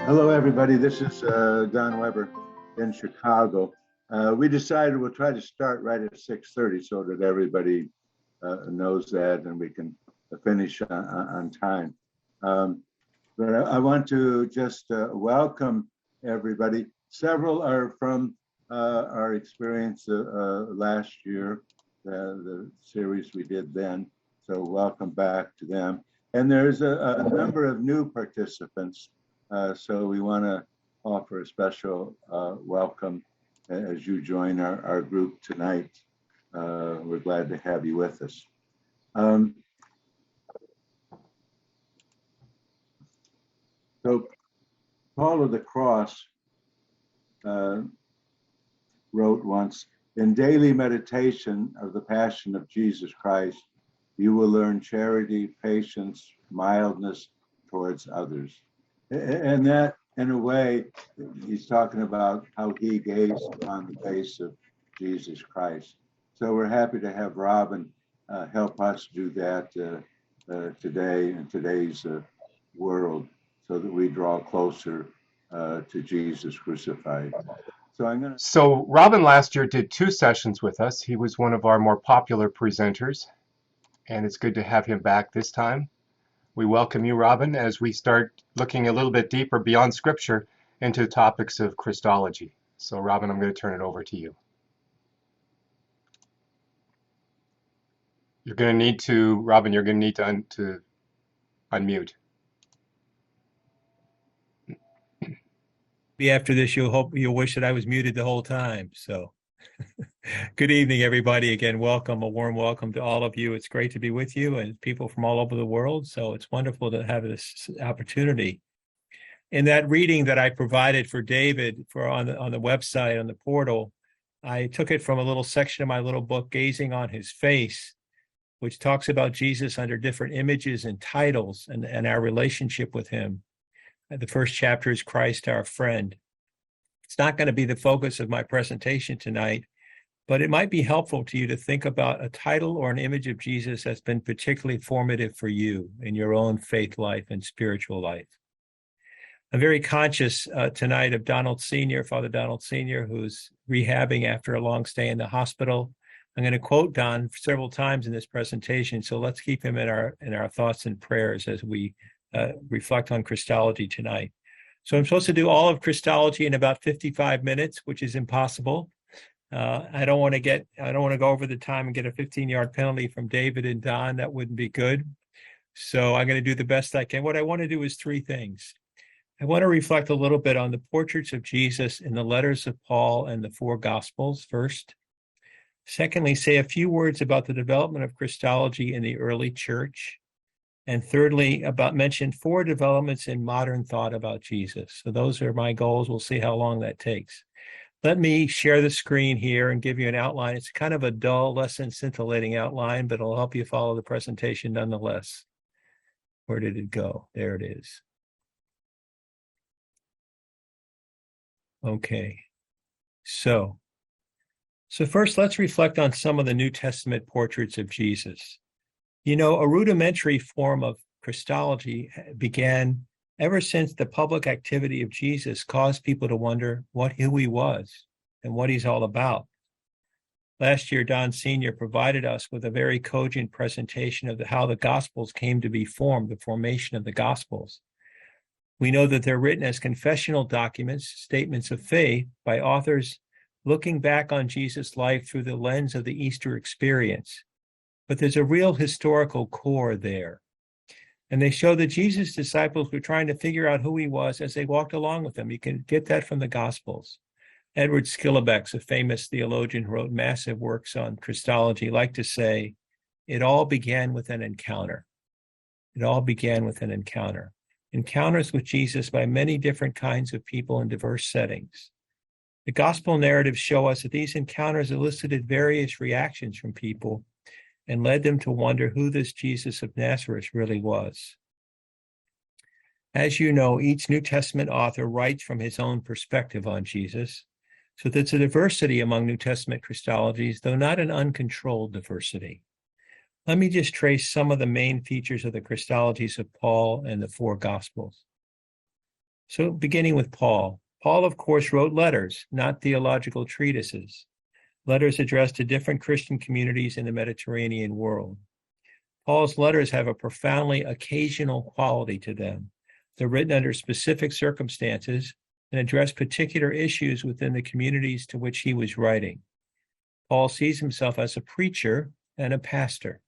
Hello, everybody. This is Don Weber in Chicago. We decided we'll try to start right at 6:30 so that everybody knows that and we can finish on time. But I want to just welcome everybody. Several are from our experience last year, the series we did then. So welcome back to them. And there's a number of new participants. So we want to offer a special welcome as you join our group tonight. We're glad to have you with us. So Paul of the Cross wrote once, "In daily meditation of the Passion of Jesus Christ, you will learn charity, patience, mildness towards others." And that, in a way, he's talking about how he gazed upon the face of Jesus Christ. So we're happy to have Robin help us do that today in today's world, so that we draw closer to Jesus crucified. So Robin last year did 2 sessions with us. He was one of our more popular presenters, and it's good to have him back this time. We welcome you, Robin, as we start looking a little bit deeper beyond Scripture into topics of Christology. So, Robin, I'm going to turn it over to you. You're going to need to, Robin, you're going to need to unmute. After this, you'll wish that I was muted the whole time. So, good evening, everybody. Again, welcome, a warm welcome to all of you. It's great to be with you and people from all over the world. So it's wonderful to have this opportunity. In that reading that I provided for David on the website, on the portal, I took it from a little section of my little book, Gazing on His Face, which talks about Jesus under different images and titles and our relationship with him. The first chapter is Christ, our friend. It's not going to be the focus of my presentation tonight, but it might be helpful to you to think about a title or an image of Jesus that's been particularly formative for you in your own faith life and spiritual life. I'm very conscious tonight of Donald Sr., Father Donald Sr., who's rehabbing after a long stay in the hospital. I'm going to quote Don several times in this presentation, so let's keep him in our thoughts and prayers as we reflect on Christology tonight. So I'm supposed to do all of Christology in about 55 minutes, which is impossible. I don't want to go over the time and get a 15-yard penalty from David and Don. That wouldn't be good. So I'm going to do the best I can. What I want to do is 3 things. I want to reflect a little bit on the portraits of Jesus in the letters of Paul and the 4 Gospels first. Secondly, say a few words about the development of Christology in the early church. And thirdly, mention 4 developments in modern thought about Jesus. So those are my goals. We'll see how long that takes. Let me share the screen here and give you an outline. It's kind of a dull, less than scintillating outline, but it'll help you follow the presentation nonetheless. Where did it go? There it is. Okay. So first, let's reflect on some of the New Testament portraits of Jesus. You know, a rudimentary form of Christology began ever since the public activity of Jesus caused people to wonder who he was and what he's all about. Last year, Don Sr. provided us with a very cogent presentation of how the Gospels came to be formed, the formation of the Gospels. We know that they're written as confessional documents, statements of faith by authors looking back on Jesus' life through the lens of the Easter experience. But there's a real historical core there. And they show that Jesus' disciples were trying to figure out who he was as they walked along with him. You can get that from the Gospels. Edward Skilobex, a famous theologian who wrote massive works on Christology, liked to say, it all began with an encounter. It all began with an encounter. Encounters with Jesus by many different kinds of people in diverse settings. The gospel narratives show us that these encounters elicited various reactions from people and led them to wonder who this Jesus of Nazareth really was. As you know, each New Testament author writes from his own perspective on Jesus, so there's a diversity among New Testament Christologies, though not an uncontrolled diversity. Let me just trace some of the main features of the Christologies of Paul and the 4 Gospels. So beginning with Paul. Paul, of course, wrote letters, not theological treatises. Letters addressed to different Christian communities in the Mediterranean world. Paul's letters have a profoundly occasional quality to them. They're written under specific circumstances and address particular issues within the communities to which he was writing. Paul sees himself as a preacher and a pastor.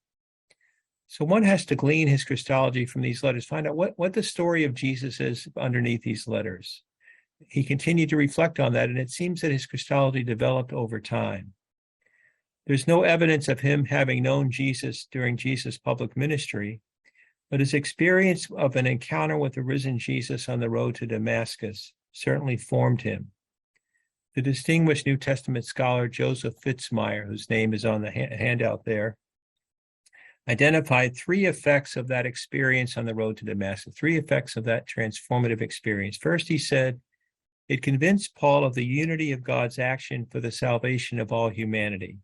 So one has to glean his Christology from these letters, find out what the story of Jesus is underneath these letters. He continued to reflect on that, and it seems that his Christology developed over time. There's no evidence of him having known Jesus during Jesus' public ministry, but his experience of an encounter with the risen Jesus on the road to Damascus certainly formed him. The distinguished New Testament scholar Joseph Fitzmyer, whose name is on the handout there, identified three effects of that experience on the road to Damascus, three effects of that transformative experience. First, he said, it convinced Paul of the unity of God's action for the salvation of all humanity.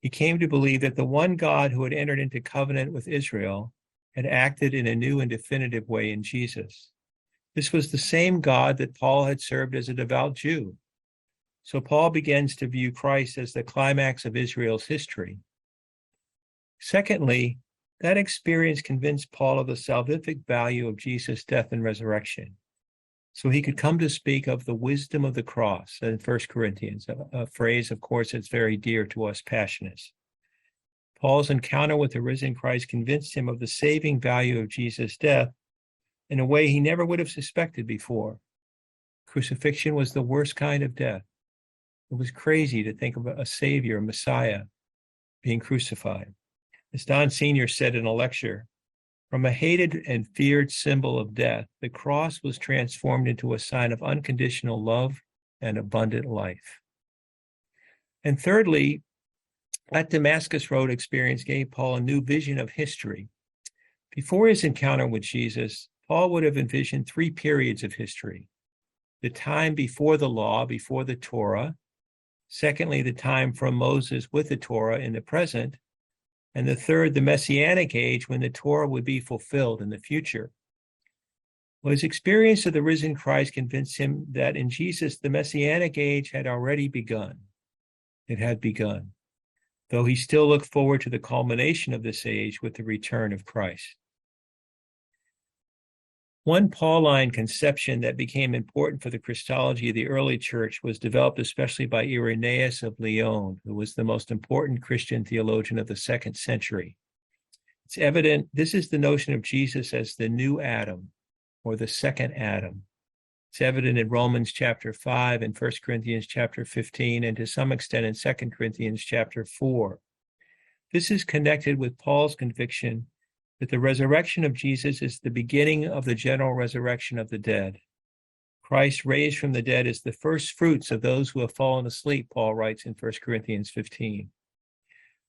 He came to believe that the one God who had entered into covenant with Israel had acted in a new and definitive way in Jesus. This was the same God that Paul had served as a devout Jew. So Paul begins to view Christ as the climax of Israel's history. Secondly, that experience convinced Paul of the salvific value of Jesus' death and resurrection. So he could come to speak of the wisdom of the cross in 1 Corinthians, a phrase, of course, that's very dear to us Passionists. Paul's encounter with the risen Christ convinced him of the saving value of Jesus' death in a way he never would have suspected before. Crucifixion was the worst kind of death. It was crazy to think of a Savior, a Messiah, being crucified. As Don Sr. said in a lecture, from a hated and feared symbol of death, the cross was transformed into a sign of unconditional love and abundant life. And thirdly, that Damascus Road experience gave Paul a new vision of history. Before his encounter with Jesus, Paul would have envisioned three periods of history: the time before the law, before the Torah; secondly, the time from Moses with the Torah in the present; and the third, the Messianic age, when the Torah would be fulfilled in the future. Well, his experience of the risen Christ convinced him that in Jesus, the Messianic age had already begun. It had begun, though he still looked forward to the culmination of this age with the return of Christ. One Pauline conception that became important for the Christology of the early church was developed especially by Irenaeus of Lyon, who was the most important Christian theologian of the 2nd century. It's evident this is the notion of Jesus as the new Adam, or the second Adam. It's evident in Romans chapter 5 and 1 Corinthians chapter 15, and to some extent in 2 Corinthians chapter 4. This is connected with Paul's conviction that the resurrection of Jesus is the beginning of the general resurrection of the dead. Christ raised from the dead is the first fruits of those who have fallen asleep, Paul writes in 1 Corinthians 15.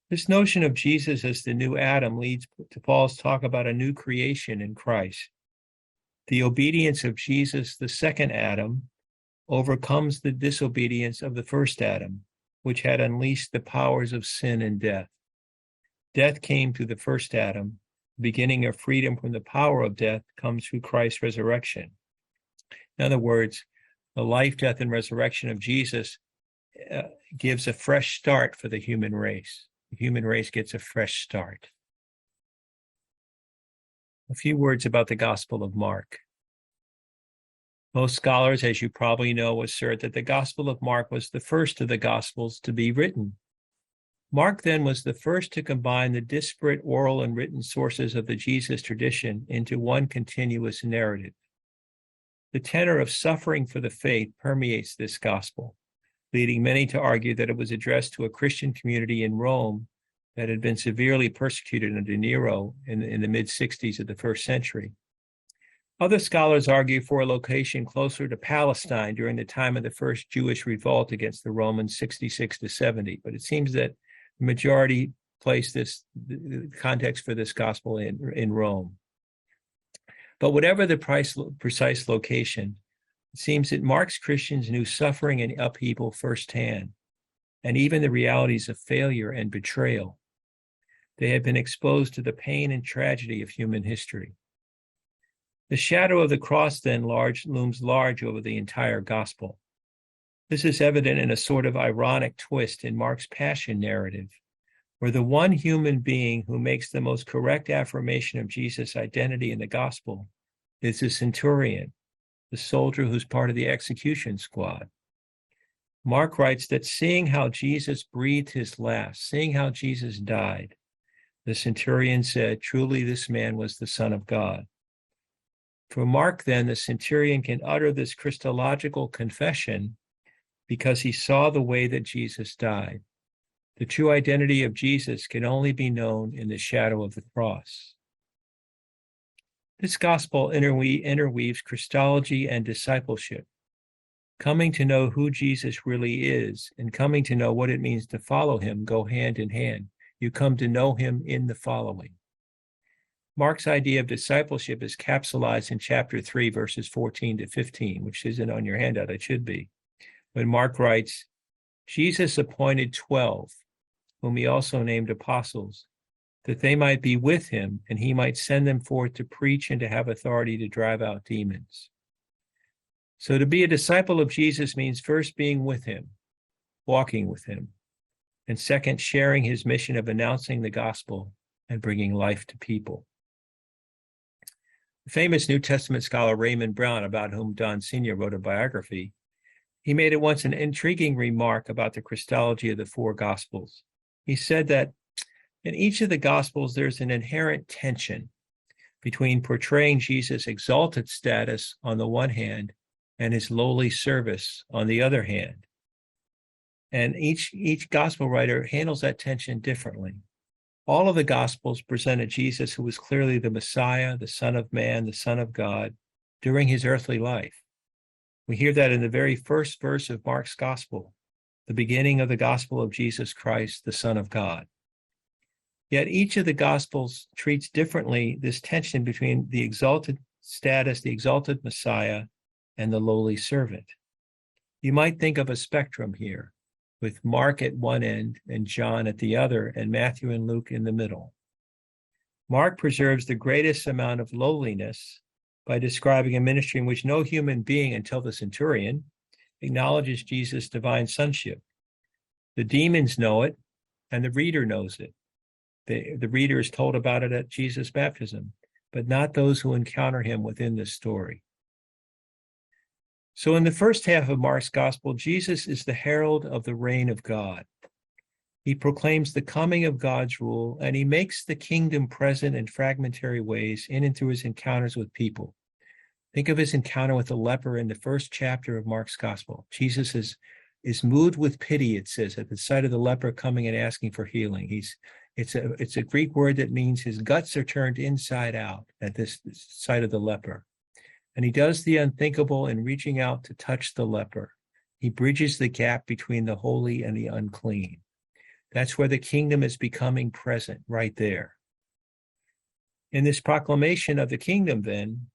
This notion of Jesus as the new Adam leads to Paul's talk about a new creation in Christ. The obedience of Jesus, the second Adam, overcomes the disobedience of the first Adam, which had unleashed the powers of sin and death. Death came through the first Adam. The beginning of freedom from the power of death comes through Christ's resurrection. In other words, the life, death, and resurrection of Jesus gives a fresh start for the human race. The human race gets a fresh start. A few words about the Gospel of Mark. Most scholars, as you probably know, assert that the Gospel of Mark was the first of the Gospels to be written. Mark then was the first to combine the disparate oral and written sources of the Jesus tradition into one continuous narrative. The tenor of suffering for the faith permeates this gospel, leading many to argue that it was addressed to a Christian community in Rome that had been severely persecuted under Nero in the mid-60s of the 1st century. Other scholars argue for a location closer to Palestine during the time of the first Jewish revolt against the Romans, 66 to 70, but it seems that the majority place the context for this gospel in Rome. But whatever the precise location, it seems that Mark's Christians knew suffering and upheaval firsthand, and even the realities of failure and betrayal. They had been exposed to the pain and tragedy of human history. The shadow of the cross then looms large over the entire gospel. This is evident in a sort of ironic twist in Mark's passion narrative, where the one human being who makes the most correct affirmation of Jesus' identity in the gospel is the centurion, the soldier who's part of the execution squad. Mark writes that seeing how Jesus breathed his last, seeing how Jesus died, the centurion said, "Truly this man was the Son of God." For Mark, then, the centurion can utter this Christological confession because he saw the way that Jesus died. The true identity of Jesus can only be known in the shadow of the cross. This gospel interweaves Christology and discipleship. Coming to know who Jesus really is and coming to know what it means to follow him go hand in hand. You come to know him in the following. Mark's idea of discipleship is capsulized in chapter 3, verses 14 to 15, which isn't on your handout, it should be. When Mark writes, Jesus appointed 12, whom he also named apostles, that they might be with him and he might send them forth to preach and to have authority to drive out demons. So to be a disciple of Jesus means first being with him, walking with him, and second, sharing his mission of announcing the gospel and bringing life to people. The famous New Testament scholar Raymond Brown, about whom Don Sr. wrote a biography, he made at once an intriguing remark about the Christology of the four Gospels. He said that in each of the Gospels, there's an inherent tension between portraying Jesus' exalted status on the one hand and his lowly service on the other hand. And each Gospel writer handles that tension differently. All of the Gospels presented Jesus, who was clearly the Messiah, the Son of Man, the Son of God, during his earthly life. We hear that in the very first verse of Mark's Gospel, the beginning of the Gospel of Jesus Christ, the Son of God. Yet each of the Gospels treats differently this tension between the exalted status, the exalted Messiah, and the lowly servant. You might think of a spectrum here, with Mark at one end and John at the other, and Matthew and Luke in the middle. Mark preserves the greatest amount of lowliness by describing a ministry in which no human being, until the centurion, acknowledges Jesus' divine sonship. The demons know it, and the reader knows it. The reader is told about it at Jesus' baptism, but not those who encounter him within the story. So in the first half of Mark's gospel, Jesus is the herald of the reign of God. He proclaims the coming of God's rule, and he makes the kingdom present in fragmentary ways in and through his encounters with people. Think of his encounter with the leper in the first chapter of Mark's gospel. Jesus is moved with pity, it says, at the sight of the leper coming and asking for healing. It's a Greek word that means his guts are turned inside out at this sight of the leper. And he does the unthinkable in reaching out to touch the leper. He bridges the gap between the holy and the unclean. That's where the kingdom is becoming present, right there. In this proclamation of the kingdom, then,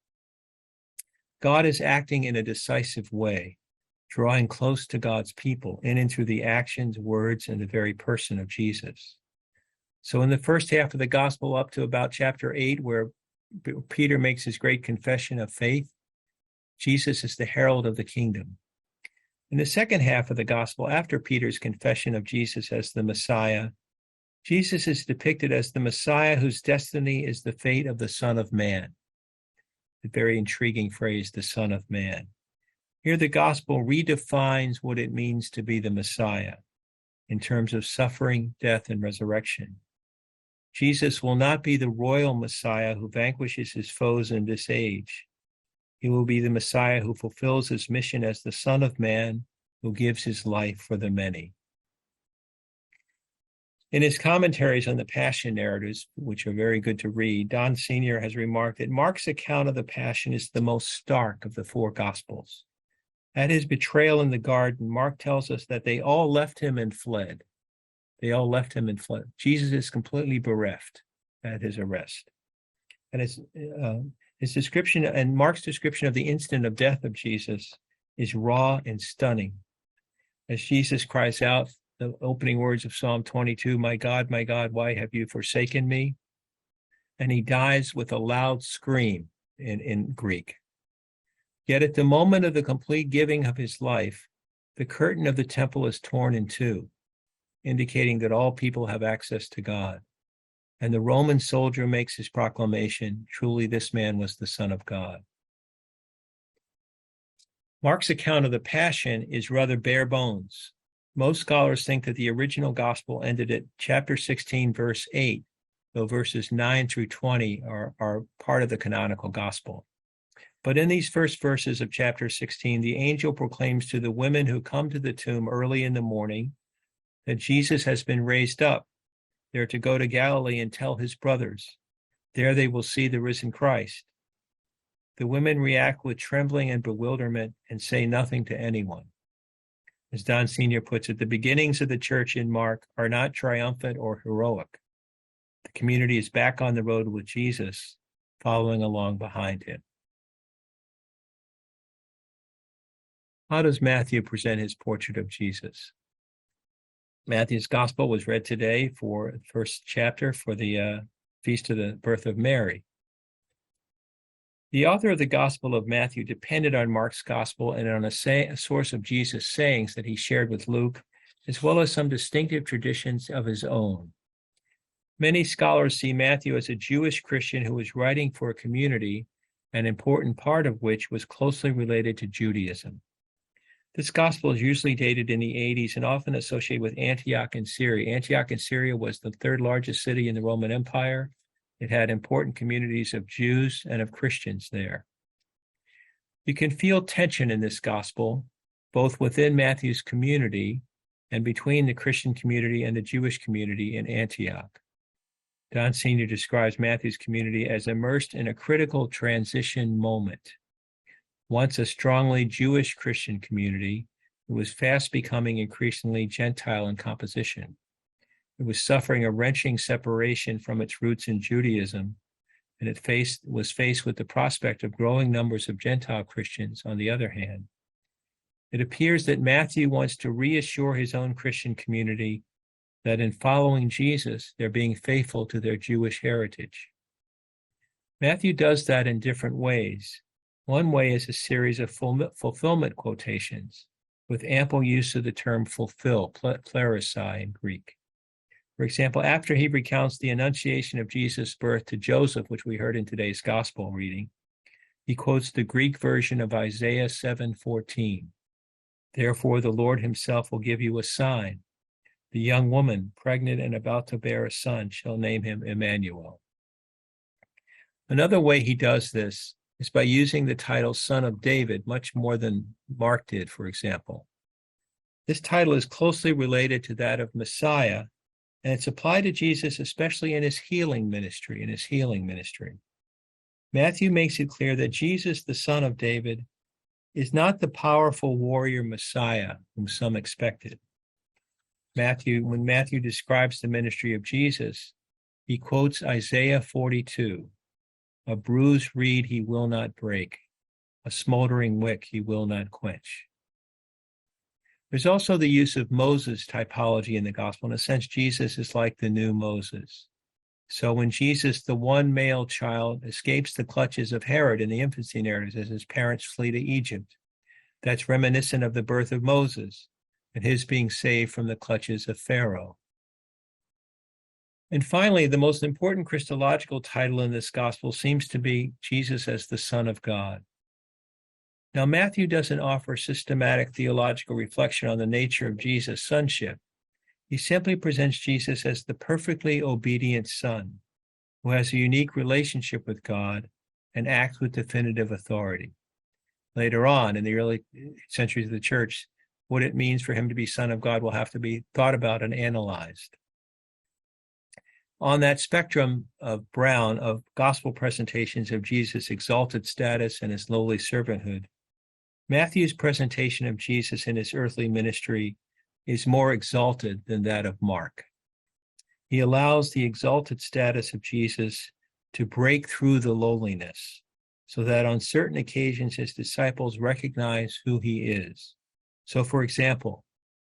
God is acting in a decisive way, drawing close to God's people in and through the actions, words, and the very person of Jesus. So in the first half of the gospel, up to about chapter 8, where Peter makes his great confession of faith, Jesus is the herald of the kingdom. In the second half of the gospel, after Peter's confession of Jesus as the Messiah, Jesus is depicted as the Messiah whose destiny is the fate of the Son of Man. The very intriguing phrase, the Son of Man. Here the gospel redefines what it means to be the Messiah in terms of suffering, death, and resurrection. Jesus will not be the royal Messiah who vanquishes his foes in this age. He will be the Messiah who fulfills his mission as the Son of Man, who gives his life for the many. In his commentaries on the Passion narratives, which are very good to read, Don Sr. has remarked that Mark's account of the Passion is the most stark of the four Gospels. At his betrayal in the garden, Mark tells us that they all left him and fled. They all left him and fled. Jesus is completely bereft at his arrest. And his description and Mark's description of the instant of death of Jesus is raw and stunning. As Jesus cries out, the opening words of Psalm 22, my God, why have you forsaken me? And he dies with a loud scream. in Greek. Yet at the moment of the complete giving of his life, the curtain of the temple is torn in two, indicating that all people have access to God. And the Roman soldier makes his proclamation, truly this man was the Son of God. Mark's account of the Passion is rather bare bones. Most scholars think that the original gospel ended at chapter 16, verse 8, though verses 9 through 20 are part of the canonical gospel. But in these first verses of chapter 16, the angel proclaims to the women who come to the tomb early in the morning that Jesus has been raised up. They're to go to Galilee and tell his brothers. There they will see the risen Christ. The women react with trembling and bewilderment and say nothing to anyone. As Don Sr. puts it, the beginnings of the church in Mark are not triumphant or heroic. The community is back on the road with Jesus, following along behind him. How does Matthew present his portrait of Jesus? Matthew's gospel was read today for the first chapter for the feast of the birth of Mary. The author of the Gospel of Matthew depended on Mark's gospel and on a source of Jesus' sayings that he shared with Luke, as well as some distinctive traditions of his own. Many scholars see Matthew as a Jewish Christian who was writing for a community, an important part of which was closely related to Judaism. This gospel is usually dated in the 80s and often associated with Antioch in Syria. Antioch in Syria was the third largest city in the Roman Empire. It had important communities of Jews and of Christians there. You can feel tension in this gospel, both within Matthew's community and between the Christian community and the Jewish community in Antioch. Don Sr. describes Matthew's community as immersed in a critical transition moment. Once a strongly Jewish Christian community, it was fast becoming increasingly Gentile in composition. It was suffering a wrenching separation from its roots in Judaism, and it was faced with the prospect of growing numbers of Gentile Christians on the other hand. It appears that Matthew wants to reassure his own Christian community that in following Jesus, they're being faithful to their Jewish heritage. Matthew does that in different ways. One way is a series of fulfillment quotations with ample use of the term fulfill, plerosai in Greek. For example, after he recounts the annunciation of Jesus' birth to Joseph, which we heard in today's gospel reading, he quotes the Greek version of Isaiah 7:14. Therefore, the Lord himself will give you a sign. The young woman, pregnant and about to bear a son, shall name him Emmanuel. Another way he does this is by using the title Son of David much more than Mark did, for example. This title is closely related to that of Messiah, and it's applied to Jesus, especially in his healing ministry. Matthew makes it clear that Jesus, the Son of David, is not the powerful warrior Messiah whom some expected. When Matthew describes the ministry of Jesus, he quotes Isaiah 42. A bruised reed he will not break, a smoldering wick he will not quench. There's also the use of Moses typology in the gospel. In a sense, Jesus is like the new Moses. So when Jesus, the one male child, escapes the clutches of Herod in the infancy narratives as his parents flee to Egypt, that's reminiscent of the birth of Moses and his being saved from the clutches of Pharaoh. And finally, the most important Christological title in this gospel seems to be Jesus as the Son of God. Now, Matthew doesn't offer systematic theological reflection on the nature of Jesus' sonship. He simply presents Jesus as the perfectly obedient Son, who has a unique relationship with God and acts with definitive authority. Later on, in the early centuries of the church, what it means for him to be Son of God will have to be thought about and analyzed. On that spectrum of Brown of gospel presentations of Jesus' exalted status and his lowly servanthood, Matthew's presentation of Jesus in his earthly ministry is more exalted than that of Mark. He allows the exalted status of Jesus to break through the lowliness, so that on certain occasions his disciples recognize who he is. So, for example,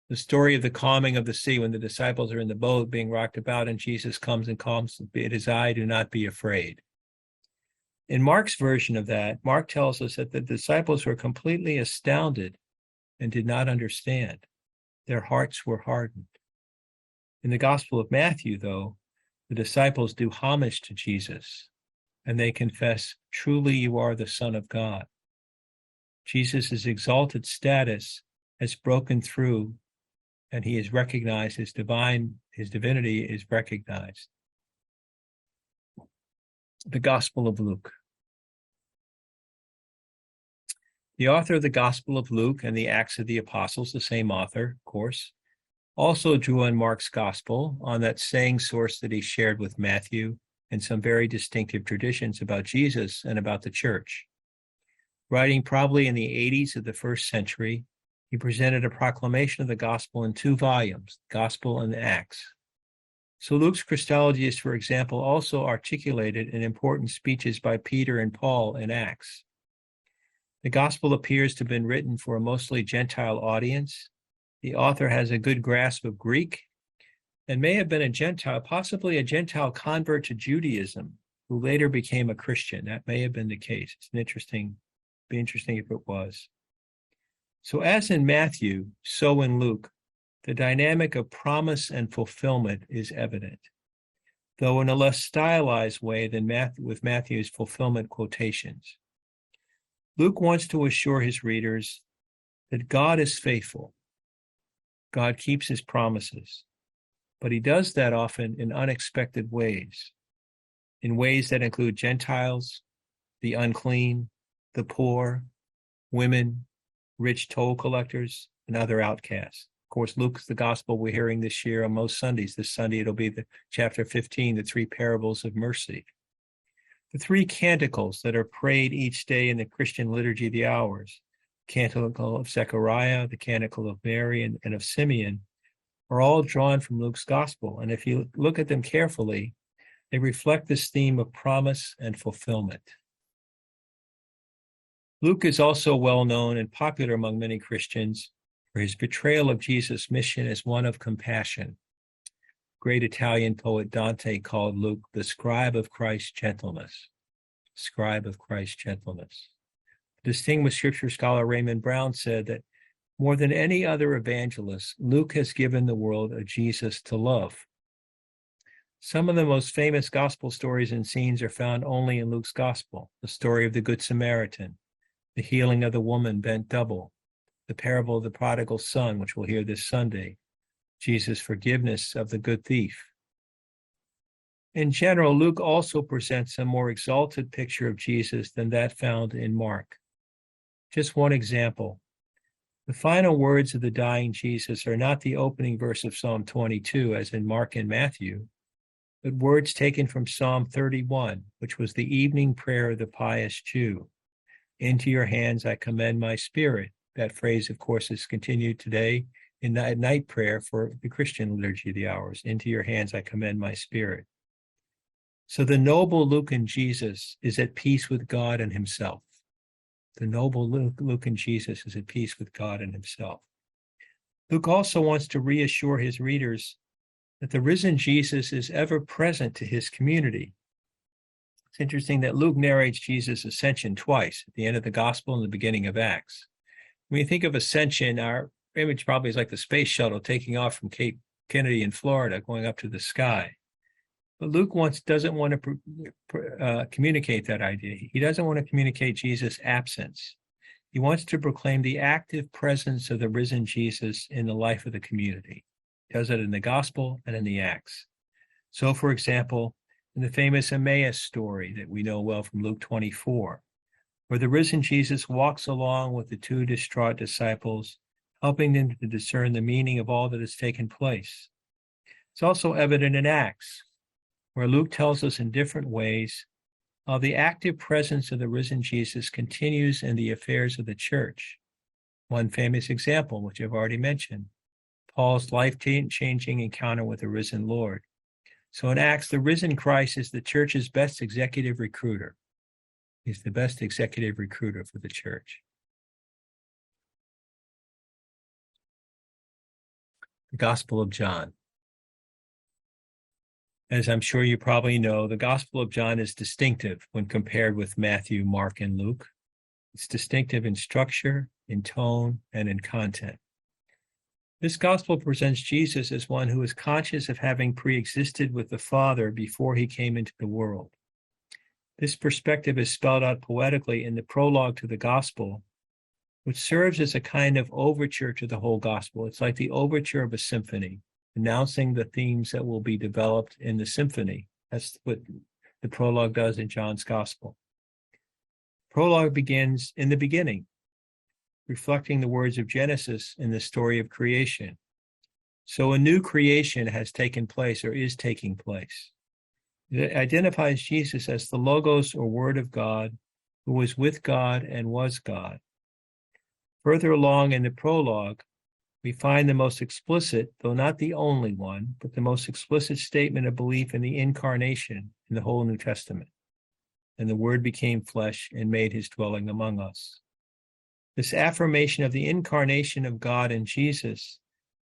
the story of the calming of the sea when the disciples are in the boat being rocked about and Jesus comes and calms it is I, do not be afraid. In Mark's version of that, Mark tells us that the disciples were completely astounded and did not understand. Their hearts were hardened. In the Gospel of Matthew, though, the disciples do homage to Jesus, and they confess, "Truly you are the Son of God." Jesus' exalted status has broken through, and he is recognized, his divinity is recognized. The Gospel of Luke. The author of the Gospel of Luke and the Acts of the Apostles, the same author, of course, also drew on Mark's Gospel, on that saying source that he shared with Matthew, and some very distinctive traditions about Jesus and about the church. Writing probably in the 80s of the first century, he presented a proclamation of the gospel in 2 volumes, Gospel and Acts. So Luke's Christology is, for example, also articulated in important speeches by Peter and Paul in Acts. The gospel appears to have been written for a mostly Gentile audience. The author has a good grasp of Greek and may have been a Gentile, possibly a Gentile convert to Judaism, who later became a Christian. That may have been the case. It's be interesting if it was. So as in Matthew, so in Luke, the dynamic of promise and fulfillment is evident, though in a less stylized way than with Matthew's fulfillment quotations. Luke wants to assure his readers that God is faithful. God keeps his promises, but he does that often in unexpected ways, in ways that include Gentiles, the unclean, the poor, women, rich toll collectors, and other outcasts. Of course, Luke's the gospel we're hearing this year on most Sundays. This Sunday, it'll be the chapter 15, the 3 parables of mercy. The 3 canticles that are prayed each day in the Christian liturgy of the hours, canticle of Zechariah, the canticle of Mary, and of Simeon, are all drawn from Luke's gospel. And if you look at them carefully, they reflect this theme of promise and fulfillment. Luke is also well known and popular among many Christians for his portrayal of Jesus' mission as one of compassion. Great Italian poet Dante called Luke the scribe of Christ's gentleness. Scribe of Christ's gentleness. Distinguished scripture scholar Raymond Brown said that more than any other evangelist, Luke has given the world a Jesus to love. Some of the most famous gospel stories and scenes are found only in Luke's gospel. The story of the Good Samaritan, the healing of the woman bent double, the parable of the prodigal son, which we'll hear this Sunday, Jesus' forgiveness of the good thief. In general, Luke also presents a more exalted picture of Jesus than that found in Mark. Just one example. The final words of the dying Jesus are not the opening verse of Psalm 22, as in Mark and Matthew, but words taken from Psalm 31, which was the evening prayer of the pious Jew. Into your hands I commend my spirit. That phrase, of course, is continued today in the night prayer for the Christian liturgy of the hours. Into your hands I commend my spirit. So the noble Lucan Jesus is at peace with God and himself. The noble Lucan Jesus is at peace with God and himself. Luke also wants to reassure his readers that the risen Jesus is ever present to his community. It's interesting that Luke narrates Jesus' ascension twice, at the end of the gospel and the beginning of Acts. When you think of ascension, our image probably is like the space shuttle taking off from Cape Kennedy in Florida, going up to the sky. But Luke doesn't want to communicate that idea. He doesn't want to communicate Jesus' absence. He wants to proclaim the active presence of the risen Jesus in the life of the community. He does it in the gospel and in the Acts. So, for example, in the famous Emmaus story that we know well from Luke 24, where the risen Jesus walks along with the 2 distraught disciples, helping them to discern the meaning of all that has taken place. It's also evident in Acts, where Luke tells us in different ways how the active presence of the risen Jesus continues in the affairs of the church. One famous example, which I've already mentioned, Paul's life-changing encounter with the risen Lord. So in Acts, the risen Christ is the church's best executive recruiter. He's the best executive recruiter for the church. The Gospel of John. As I'm sure you probably know, the Gospel of John is distinctive when compared with Matthew, Mark, and Luke. It's distinctive in structure, in tone, and in content. This Gospel presents Jesus as one who is conscious of having pre-existed with the Father before he came into the world. This perspective is spelled out poetically in the prologue to the Gospel, which serves as a kind of overture to the whole Gospel. It's like the overture of a symphony, announcing the themes that will be developed in the symphony. That's what the prologue does in John's Gospel. Prologue begins in the beginning, reflecting the words of Genesis in the story of creation. So a new creation has taken place or is taking place. It identifies Jesus as the Logos or Word of God, who was with God and was God. Further along in the prologue, we find the most explicit, though not the only one, but the most explicit statement of belief in the incarnation in the whole New Testament. And the Word became flesh and made his dwelling among us. This affirmation of the incarnation of God in Jesus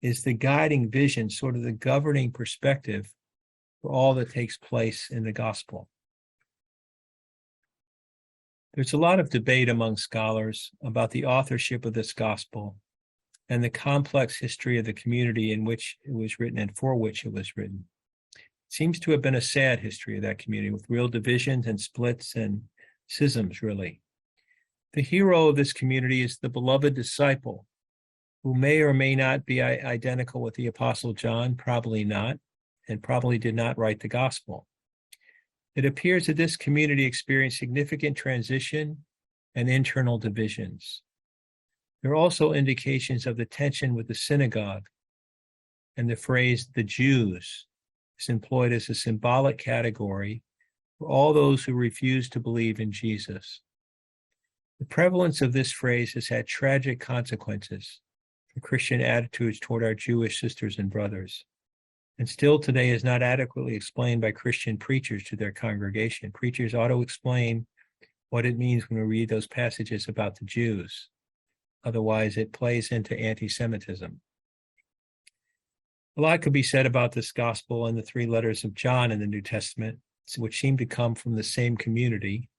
is the guiding vision, sort of the governing perspective for all that takes place in the gospel. There's a lot of debate among scholars about the authorship of this gospel and the complex history of the community in which it was written and for which it was written. It seems to have been a sad history of that community with real divisions and splits and schisms, really. The hero of this community is the beloved disciple, who may or may not be identical with the Apostle John, probably not, and probably did not write the gospel. It appears that this community experienced significant transition and internal divisions. There are also indications of the tension with the synagogue, and the phrase "the Jews" is employed as a symbolic category for all those who refuse to believe in Jesus. The prevalence of this phrase has had tragic consequences for Christian attitudes toward our Jewish sisters and brothers, and still today is not adequately explained by Christian preachers to their congregation. Preachers ought to explain what it means when we read those passages about the Jews. Otherwise, it plays into anti-Semitism. A lot could be said about this gospel and the three letters of John in the New Testament, which seem to come from the same community.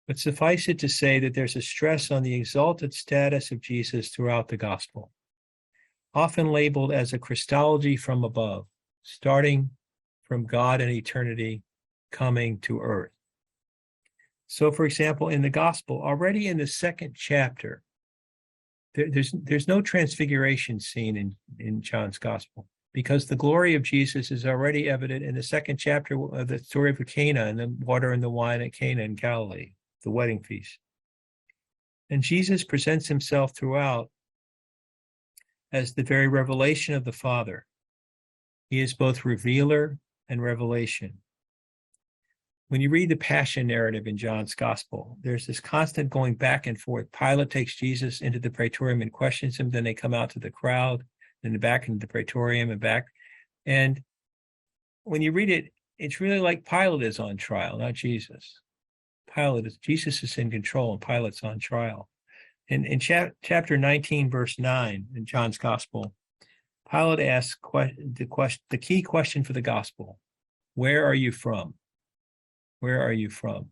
But suffice it to say that there's a stress on the exalted status of Jesus throughout the gospel, often labeled as a Christology from above, starting from God and eternity, coming to earth. So, for example, in the gospel, already in the second chapter, there's no transfiguration scene in John's gospel, because the glory of Jesus is already evident in the second chapter of the story of Cana and the water and the wine at Cana in Galilee, the wedding feast. And Jesus presents himself throughout as the very revelation of the Father. He is both revealer and revelation. When you read the Passion narrative in John's Gospel, there's this constant going back and forth. Pilate takes Jesus into the praetorium and questions him. Then they come out to the crowd, then back into the praetorium and back. And when you read it, it's really like Pilate is on trial, not Jesus. Jesus is in control and Pilate's on trial. In chapter 19, verse 9 in John's Gospel, Pilate asks the key question for the Gospel: where are you from? Where are you from?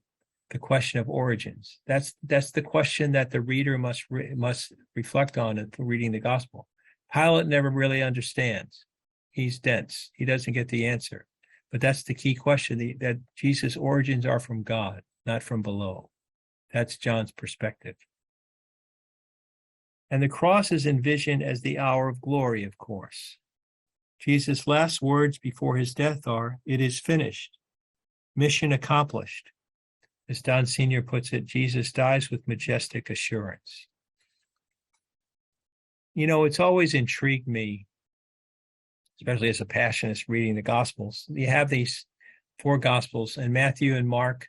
The question of origins. That's the question that the reader must reflect on in reading the Gospel. Pilate never really understands. He's dense. He doesn't get the answer. But that's the key question, that Jesus' origins are from God, not from below. That's John's perspective. And the cross is envisioned as the hour of glory, of course. Jesus' last words before his death are, "It is finished." Mission accomplished. As Don Sr. puts it, Jesus dies with majestic assurance. You know, it's always intrigued me, especially as a Passionist reading the Gospels. You have these four Gospels, and Matthew and Mark,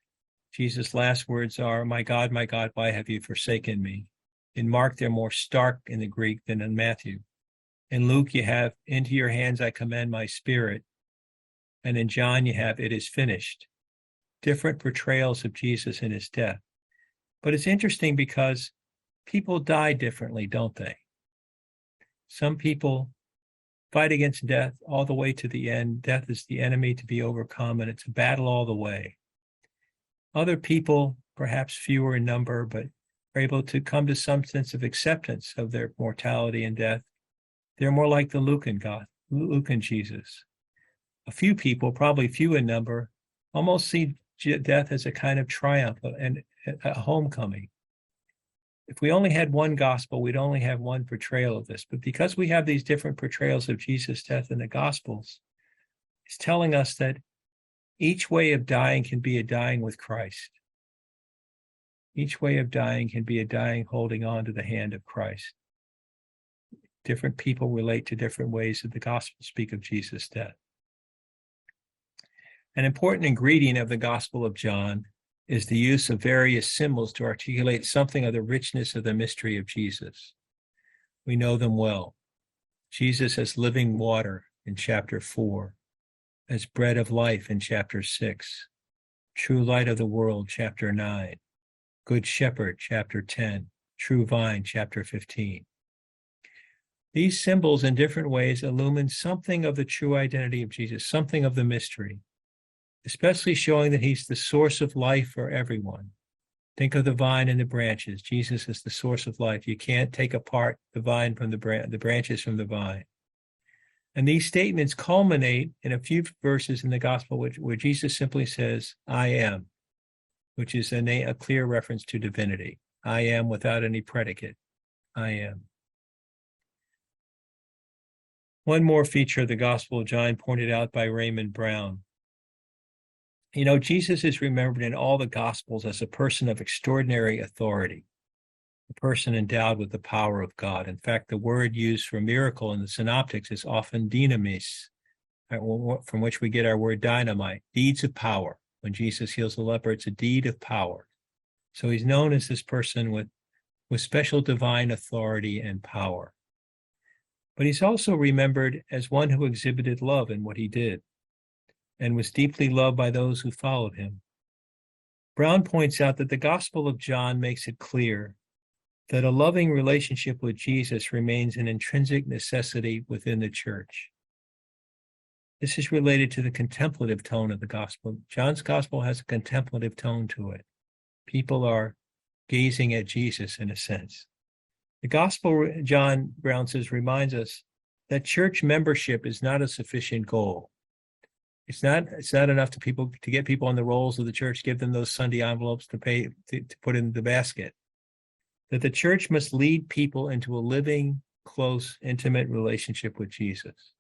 Jesus' last words are, my God, why have you forsaken me?" In Mark, they're more stark in the Greek than in Matthew. In Luke, you have, "Into your hands I commend my spirit." And in John, you have, "It is finished." Different portrayals of Jesus in his death. But it's interesting because people die differently, don't they? Some people fight against death all the way to the end. Death is the enemy to be overcome, and it's a battle all the way. Other people, perhaps fewer in number, but are able to come to some sense of acceptance of their mortality and death. They're more like the Lucan God, Lucan Jesus. A few people, probably few in number, almost see death as a kind of triumph and a homecoming. If we only had one gospel, we'd only have one portrayal of this. But because we have these different portrayals of Jesus' death in the Gospels, it's telling us that each way of dying can be a dying with Christ. Each way of dying can be a dying holding on to the hand of Christ. Different people relate to different ways that the Gospels speak of Jesus' death. An important ingredient of the Gospel of John is the use of various symbols to articulate something of the richness of the mystery of Jesus. We know them well. Jesus as living water in chapter 4, as bread of life in chapter 6, true light of the world, chapter 9, good shepherd, chapter 10, true vine, chapter 15. These symbols in different ways illumine something of the true identity of Jesus, something of the mystery, especially showing that he's the source of life for everyone. Think of the vine and the branches. Jesus is the source of life. You can't take apart the vine from the branches from the vine. And these statements culminate in a few verses in the gospel where Jesus simply says, I am, which is a clear reference to divinity. I am without any predicate. I am. One more feature of the Gospel of John pointed out by Raymond Brown. You know, Jesus is remembered in all the Gospels as a person of extraordinary authority, a person endowed with the power of God. In fact, the word used for miracle in the synoptics is often dynamis, from which we get our word dynamite, deeds of power. When Jesus heals the leper, it's a deed of power. So he's known as this person with special divine authority and power. But he's also remembered as one who exhibited love in what he did, and was deeply loved by those who followed him. Brown points out that the Gospel of John makes it clear that a loving relationship with Jesus remains an intrinsic necessity within the church. This is related to the contemplative tone of the Gospel. John's Gospel has a contemplative tone to it. People are gazing at Jesus in a sense. The Gospel, John Brown says, reminds us that church membership is not a sufficient goal. It's not enough to get people on the rolls of the church, give them those Sunday envelopes to put in the basket. That the church must lead people into a living, close, intimate relationship with Jesus.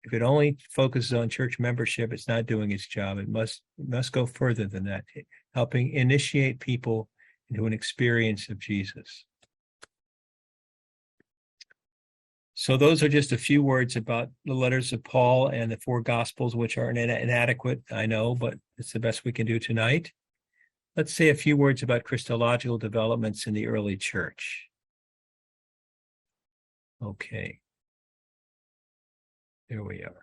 If it only focuses on church membership, it's not doing its job. It must go further than that, helping initiate people into an experience of Jesus. So those are just a few words about the letters of Paul and the four Gospels, which are inadequate, I know, but it's the best we can do tonight. Let's say a few words about Christological developments in the early church. Okay. There we are.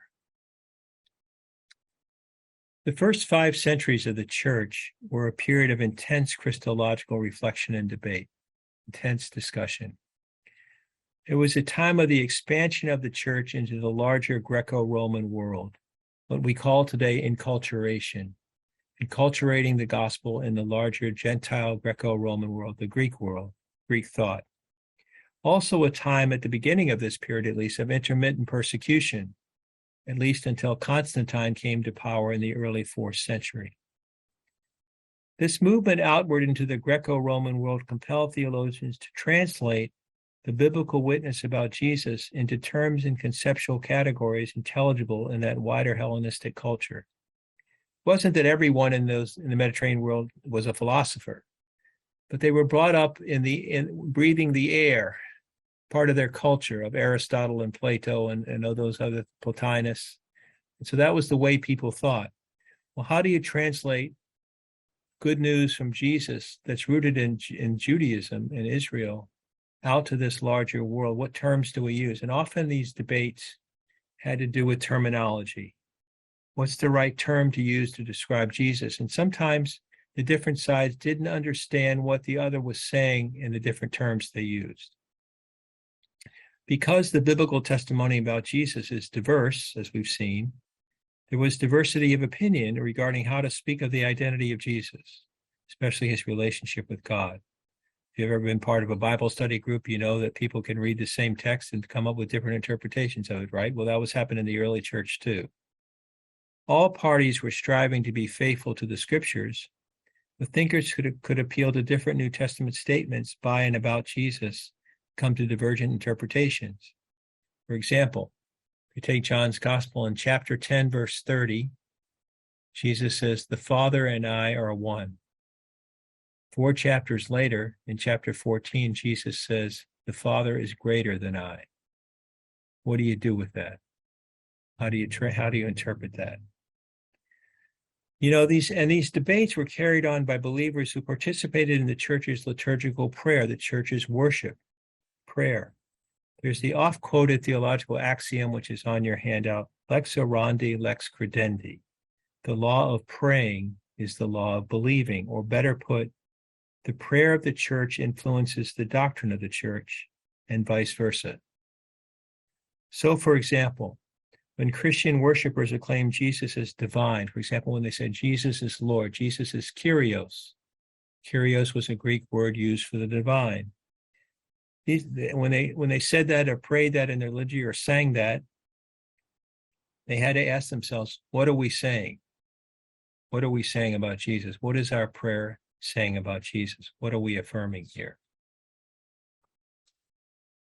The first 5 centuries of the church were a period of intense Christological reflection and debate, intense discussion. It was a time of the expansion of the church into the larger Greco-Roman world, what we call today enculturation, enculturating the gospel in the larger Gentile Greco-Roman world, the Greek world, Greek thought. Also a time at the beginning of this period, at least, of intermittent persecution, at least until Constantine came to power in the early 4th century. This movement outward into the Greco-Roman world compelled theologians to translate the biblical witness about Jesus into terms and conceptual categories intelligible in that wider Hellenistic culture. It wasn't that everyone in the Mediterranean world was a philosopher, but they were brought up in breathing the air, part of their culture of Aristotle and Plato and all those other Plotinus. And so that was the way people thought. Well, how do you translate good news from Jesus that's rooted in Judaism and Israel out to this larger world? What terms do we use? And often these debates had to do with terminology. What's the right term to use to describe Jesus? And sometimes the different sides didn't understand what the other was saying in the different terms they used. Because the biblical testimony about Jesus is diverse, as we've seen, there was diversity of opinion regarding how to speak of the identity of Jesus, especially his relationship with God. If you've ever been part of a Bible study group, you know that people can read the same text and come up with different interpretations of it, right? Well, that was happening in the early church too. All parties were striving to be faithful to the scriptures, but thinkers could appeal to different New Testament statements by and about Jesus, come to divergent interpretations. For example, if you take John's Gospel in chapter 10, verse 30, Jesus says, "The Father and I are one." 4 chapters later, in chapter 14, Jesus says, "The Father is greater than I." What do you do with that? How do you interpret that? You know, these debates were carried on by believers who participated in the church's liturgical prayer, the church's worship prayer. There's the oft-quoted theological axiom, which is on your handout, lex orandi, lex credendi. The law of praying is the law of believing, or better put, the prayer of the church influences the doctrine of the church, and vice versa. So, for example, when Christian worshipers acclaim Jesus as divine, for example, when they said Jesus is Lord, Jesus is Kyrios. Kyrios was a Greek word used for the divine. When they said that or prayed that in their liturgy or sang that, they had to ask themselves, what are we saying? What are we saying about Jesus? What is our prayer saying about Jesus? What are we affirming here?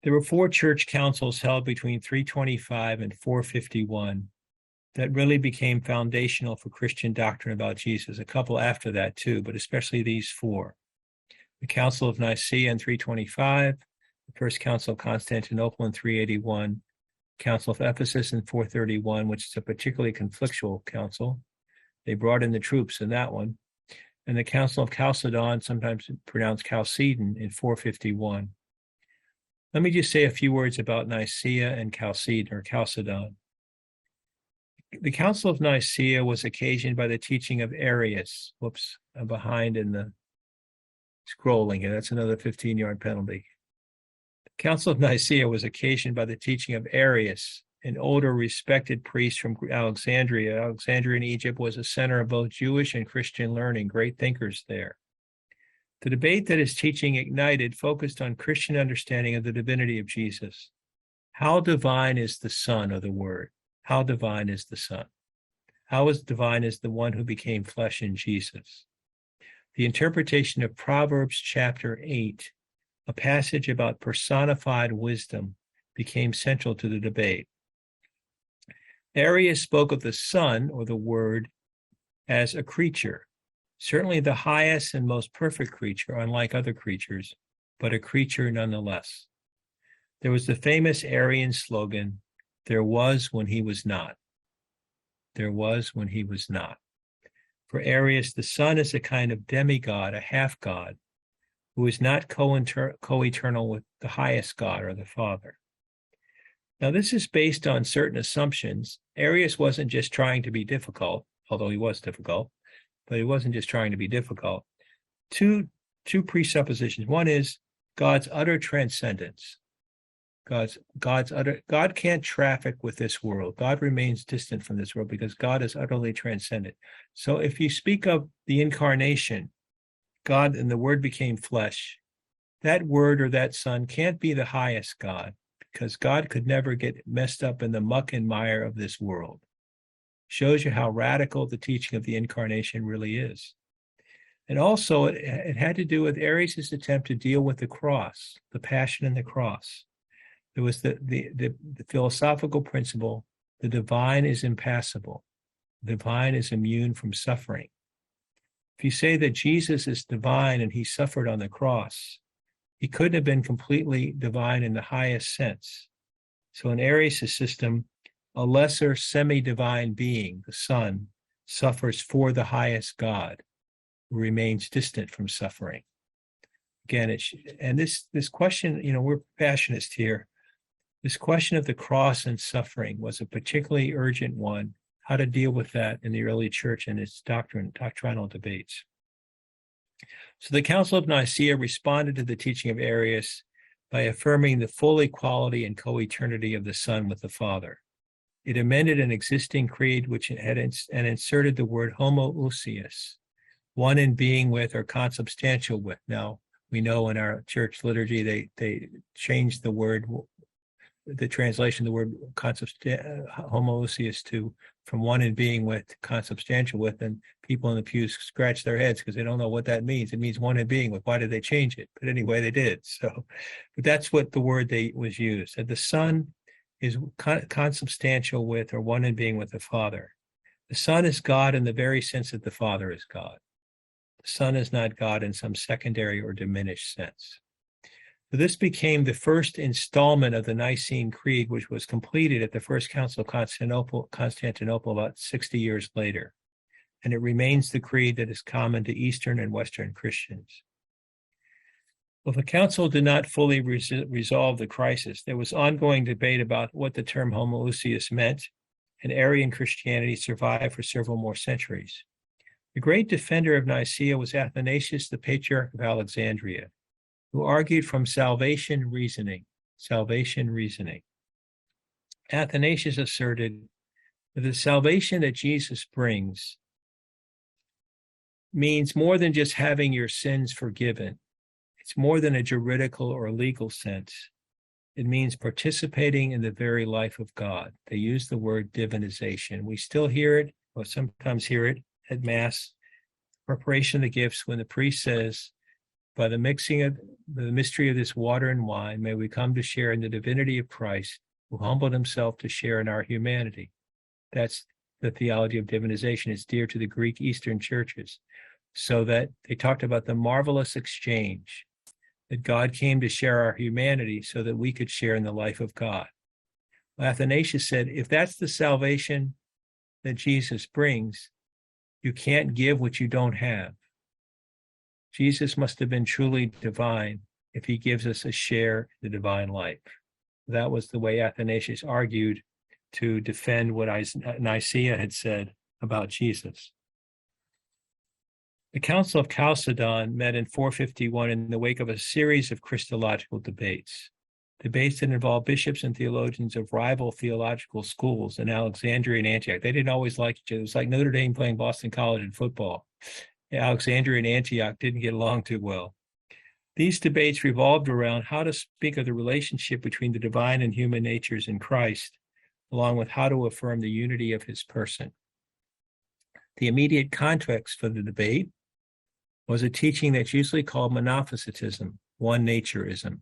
There were 4 church councils held between 325 and 451 that really became foundational for Christian doctrine about Jesus. A couple after that too, but especially these 4. The Council of Nicaea in 325, the First Council of Constantinople in 381, Council of Ephesus in 431, which is a particularly conflictual council. They brought in the troops in that one. And the Council of Chalcedon, sometimes pronounced Chalcedon, in 451. Let me just say a few words about Nicaea and Chalcedon. The Council of Nicaea was occasioned by the teaching of Arius. Whoops, I'm behind in the scrolling here. That's another 15-yard penalty. The Council of Nicaea was occasioned by the teaching of Arius, an older respected priest from Alexandria. Alexandria in Egypt was a center of both Jewish and Christian learning, great thinkers there. The debate that his teaching ignited focused on Christian understanding of the divinity of Jesus. How divine is the Son, or the Word? How divine is the Son? How is divine is the one who became flesh in Jesus? The interpretation of Proverbs chapter 8, a passage about personified wisdom, became central to the debate. Arius spoke of the Son, or the Word, as a creature, certainly the highest and most perfect creature, unlike other creatures, but a creature nonetheless. There was the famous Arian slogan, "There was when he was not." There was when he was not. For Arius, the Son is a kind of demigod, a half-god, who is not co-eternal with the highest God, or the Father. Now, this is based on certain assumptions. Arius wasn't just trying to be difficult, although he was difficult, but he wasn't just trying to be difficult. Two presuppositions. One is God's utter transcendence. God can't traffic with this world. God remains distant from this world because God is utterly transcendent. So if you speak of the incarnation, God and the Word became flesh, that Word or that Son can't be the highest God, because God could never get messed up in the muck and mire of this world. Shows you how radical the teaching of the incarnation really is. And also, it had to do with Arius' attempt to deal with the cross, the passion and the cross. There was the philosophical principle, the divine is impassible. The divine is immune from suffering. If you say that Jesus is divine and he suffered on the cross, he couldn't have been completely divine in the highest sense. So in Arius' system, a lesser semi-divine being, the Son, suffers for the highest God, who remains distant from suffering. Again, this question, we're passionists here. This question of the cross and suffering was a particularly urgent one, how to deal with that in the early church and its doctrinal debates. So the Council of Nicaea responded to the teaching of Arius by affirming the full equality and co-eternity of the Son with the Father. It amended an existing creed which had and inserted the word homoousios, one in being with or consubstantial with. Now, we know in our church liturgy they changed the word, the translation of the word homoousios to from one in being with to consubstantial with, and people in the pews scratch their heads because they don't know what that means. It means one in being with. Why did they change it? But anyway, they did. So, but that's what the word was used. That the Son is consubstantial with or one in being with the Father. The Son is God in the very sense that the Father is God. The Son is not God in some secondary or diminished sense. So this became the first installment of the Nicene Creed, which was completed at the First Council of Constantinople about 60 years later. And it remains the creed that is common to Eastern and Western Christians. Well, the council did not fully resolve the crisis. There was ongoing debate about what the term homoousios meant, and Arian Christianity survived for several more centuries. The great defender of Nicaea was Athanasius, the Patriarch of Alexandria, who argued from salvation reasoning. Athanasius asserted that the salvation that Jesus brings means more than just having your sins forgiven. It's more than a juridical or legal sense. It means participating in the very life of God. They use the word divinization. We still hear it, or sometimes hear it at Mass, preparation of the gifts, when the priest says, by the mixing of the mystery of this water and wine, may we come to share in the divinity of Christ, who humbled himself to share in our humanity. That's the theology of divinization. It's dear to the Greek Eastern churches. So that they talked about the marvelous exchange, that God came to share our humanity so that we could share in the life of God. Athanasius said, if that's the salvation that Jesus brings, you can't give what you don't have. Jesus must have been truly divine if he gives us a share in the divine life. That was the way Athanasius argued to defend what Nicaea had said about Jesus. The Council of Chalcedon met in 451 in the wake of a series of Christological debates that involved bishops and theologians of rival theological schools in Alexandria and Antioch. They didn't always like each other. It was like Notre Dame playing Boston College in football. Alexandria and Antioch didn't get along too well. These debates revolved around how to speak of the relationship between the divine and human natures in Christ, along with how to affirm the unity of his person. The immediate context for the debate was a teaching that's usually called monophysitism, one-naturism,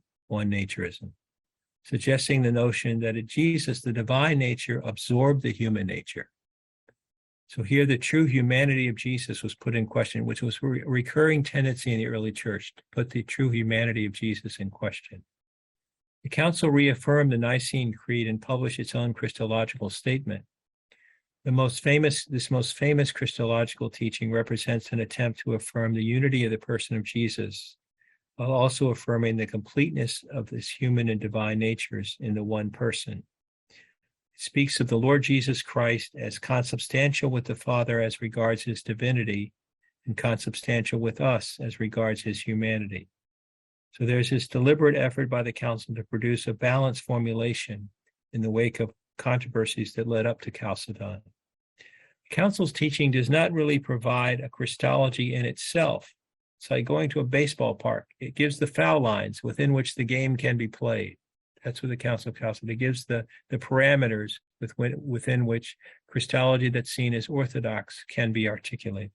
suggesting the notion that in Jesus, the divine nature absorbed the human nature. So here the true humanity of Jesus was put in question, which was a recurring tendency in the early church, to put the true humanity of Jesus in question. The council reaffirmed the Nicene Creed and published its own Christological statement. This most famous Christological teaching represents an attempt to affirm the unity of the person of Jesus, while also affirming the completeness of his human and divine natures in the one person. It speaks of the Lord Jesus Christ as consubstantial with the Father as regards his divinity, and consubstantial with us as regards his humanity. So there's this deliberate effort by the council to produce a balanced formulation in the wake of controversies that led up to Chalcedon. The council's teaching does not really provide a Christology in itself. It's like going to a baseball park. It gives the foul lines within which the game can be played. That's what the Council of Chalcedon. It gives the parameters within which Christology that's seen as orthodox can be articulated.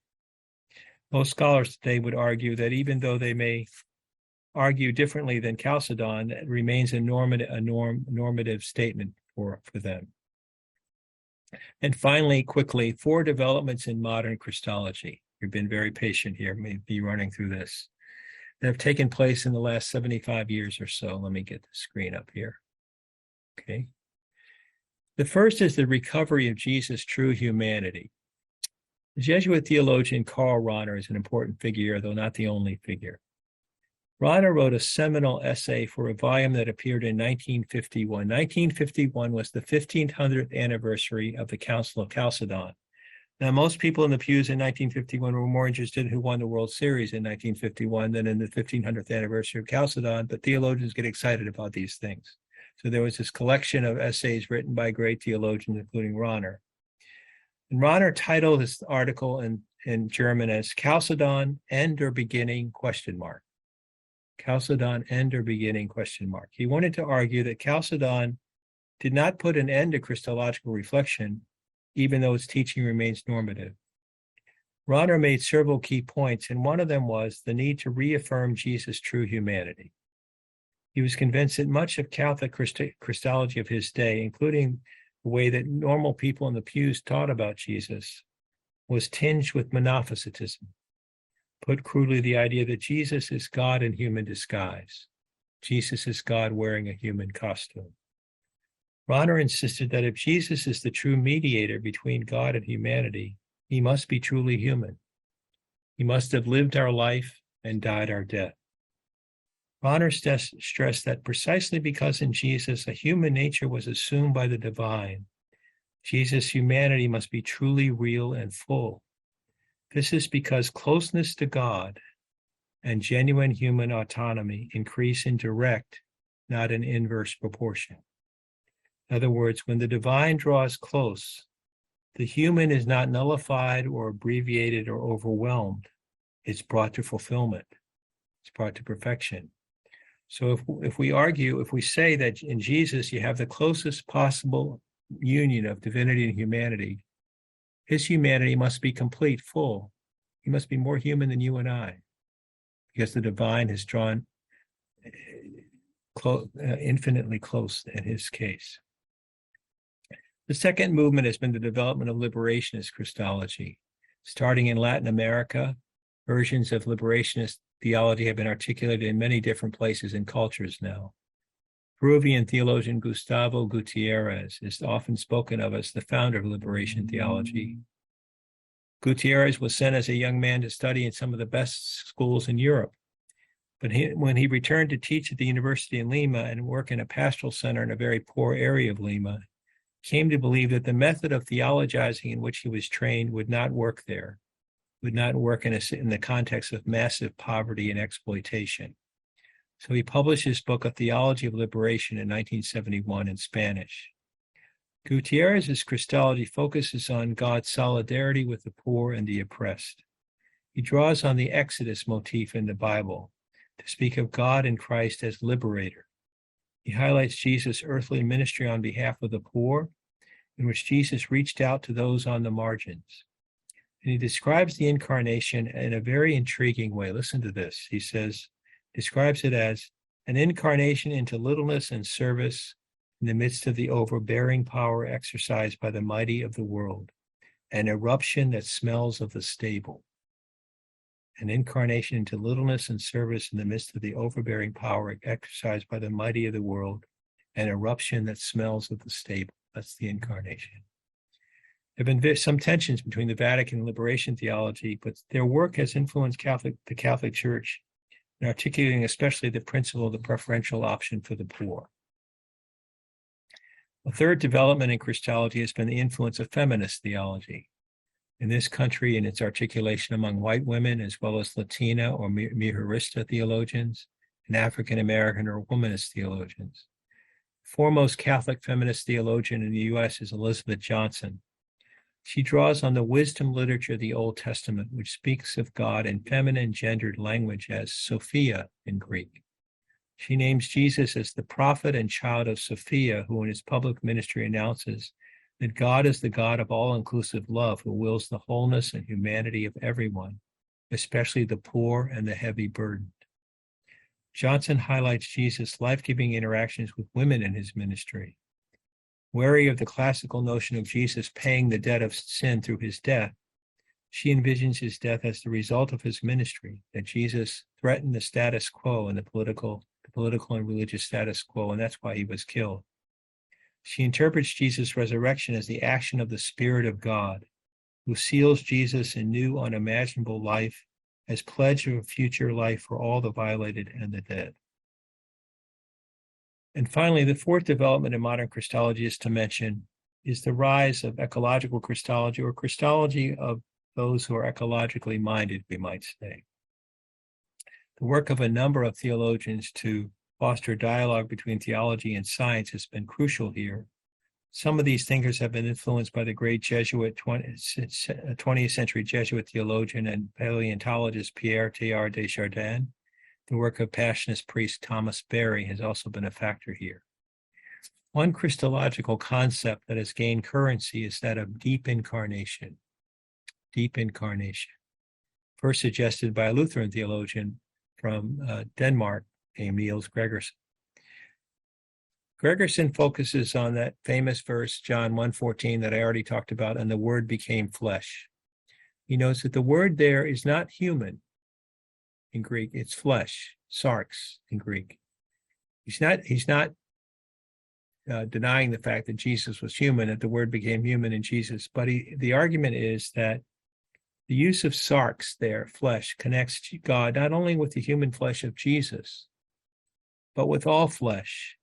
Most scholars today would argue that even though they may argue differently than Chalcedon, it remains a normative statement for them. And finally, quickly, 4 developments in modern Christology. We've been very patient here, maybe running through this, that have taken place in the last 75 years or so. Let me get the screen up here. Okay. The first is the recovery of Jesus' true humanity. The Jesuit theologian Karl Rahner is an important figure, though not the only figure. Rahner wrote a seminal essay for a volume that appeared in 1951. 1951 was the 1500th anniversary of the Council of Chalcedon. Now, most people in the pews in 1951 were more interested in who won the World Series in 1951 than in the 1500th anniversary of Chalcedon, but theologians get excited about these things. So there was this collection of essays written by great theologians, including Rahner. And Rahner titled his article in German as Chalcedon, End or Beginning, ? Chalcedon, End or Beginning, ? He wanted to argue that Chalcedon did not put an end to Christological reflection, even though its teaching remains normative. Rahner made several key points, and one of them was the need to reaffirm Jesus' true humanity. He was convinced that much of Catholic Christology of his day, including the way that normal people in the pews taught about Jesus, was tinged with monophysitism. Put crudely, the idea that Jesus is God in human disguise. Jesus is God wearing a human costume. Rahner insisted that if Jesus is the true mediator between God and humanity, he must be truly human. He must have lived our life and died our death. Rahner stressed that precisely because in Jesus a human nature was assumed by the divine, Jesus' humanity must be truly real and full. This is because closeness to God and genuine human autonomy increase in direct, not in inverse proportion. In other words, when the divine draws close, the human is not nullified or abbreviated or overwhelmed. It's brought to fulfillment. It's brought to perfection. So if we say that in Jesus you have the closest possible union of divinity and humanity, his humanity must be complete, full. He must be more human than you and I, because the divine has drawn infinitely close in his case. The second movement has been the development of liberationist Christology. Starting in Latin America, versions of liberationist theology have been articulated in many different places and cultures now. Peruvian theologian Gustavo Gutierrez is often spoken of as the founder of liberation theology. Gutierrez was sent as a young man to study in some of the best schools in Europe. But when he returned to teach at the University in Lima and work in a pastoral center in a very poor area of Lima, came to believe that the method of theologizing in which he was trained would not work there, would not work in the context of massive poverty and exploitation. So he published his book, A Theology of Liberation, in 1971 in Spanish. Gutierrez's Christology focuses on God's solidarity with the poor and the oppressed. He draws on the Exodus motif in the Bible to speak of God in Christ as liberator. He highlights Jesus' earthly ministry on behalf of the poor, in which Jesus reached out to those on the margins. And he describes the incarnation in a very intriguing way. Listen to this. He describes it as an incarnation into littleness and service in the midst of the overbearing power exercised by the mighty of the world, an eruption that smells of the stable. An incarnation into littleness and service in the midst of the overbearing power exercised by the mighty of the world, an eruption that smells of the stable. That's the incarnation. There have been some tensions between the Vatican and liberation theology, but their work has influenced the Catholic Church in articulating especially the principle of the preferential option for the poor. A third development in Christology has been the influence of feminist theology. In this country, in its articulation among white women, as well as Latina or Mujerista theologians, and African American or womanist theologians. Foremost Catholic feminist theologian in the U.S. is Elizabeth Johnson. She draws on the wisdom literature of the Old Testament, which speaks of God in feminine gendered language as Sophia in Greek. She names Jesus as the prophet and child of Sophia, who in his public ministry announces that God is the God of all-inclusive love, who wills the wholeness and humanity of everyone, especially the poor and the heavy burdened. Johnson highlights Jesus' life-giving interactions with women in his ministry. Wary of the classical notion of Jesus paying the debt of sin through his death, she envisions his death as the result of his ministry, that Jesus threatened the status quo and the political and religious status quo, and that's why he was killed. She interprets Jesus' resurrection as the action of the Spirit of God, who seals Jesus in new, unimaginable life as pledge of a future life for all the violated and the dead. And finally, the fourth development in modern Christology is to mention is the rise of ecological Christology, or Christology of those who are ecologically minded, we might say. The work of a number of theologians to foster dialogue between theology and science has been crucial here. Some of these thinkers have been influenced by the great 20th century Jesuit theologian and paleontologist Pierre Teilhard de Chardin. The work of Passionist priest Thomas Berry has also been a factor here. One Christological concept that has gained currency is that of deep incarnation. Deep incarnation, first suggested by a Lutheran theologian from Denmark named Niels Gregersen. Gregersen focuses on that famous verse, John 1:14, that I already talked about, and the Word became flesh. He notes that the word there is not human in Greek, it's flesh, sarx in Greek. He's not denying the fact that Jesus was human, that the Word became human in Jesus, but the argument is that the use of sarx there, flesh, connects God not only with the human flesh of Jesus, but with all flesh,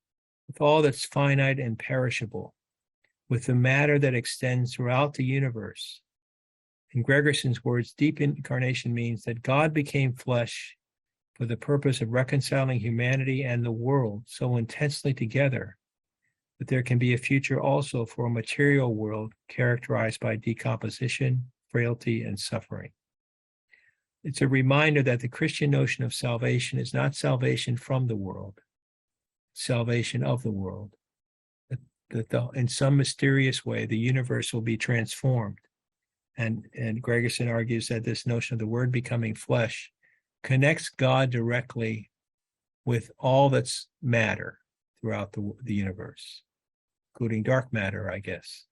with all that's finite and perishable, with the matter that extends throughout the universe. In Gregersen's words, deep incarnation means that God became flesh for the purpose of reconciling humanity and the world so intensely together that there can be a future also for a material world characterized by decomposition, frailty, and suffering. It's a reminder that the Christian notion of salvation is not salvation from the world, salvation of the world. That in some mysterious way, the universe will be transformed. And Gregersen argues that this notion of the Word becoming flesh connects God directly with all that's matter throughout the universe, including dark matter, I guess.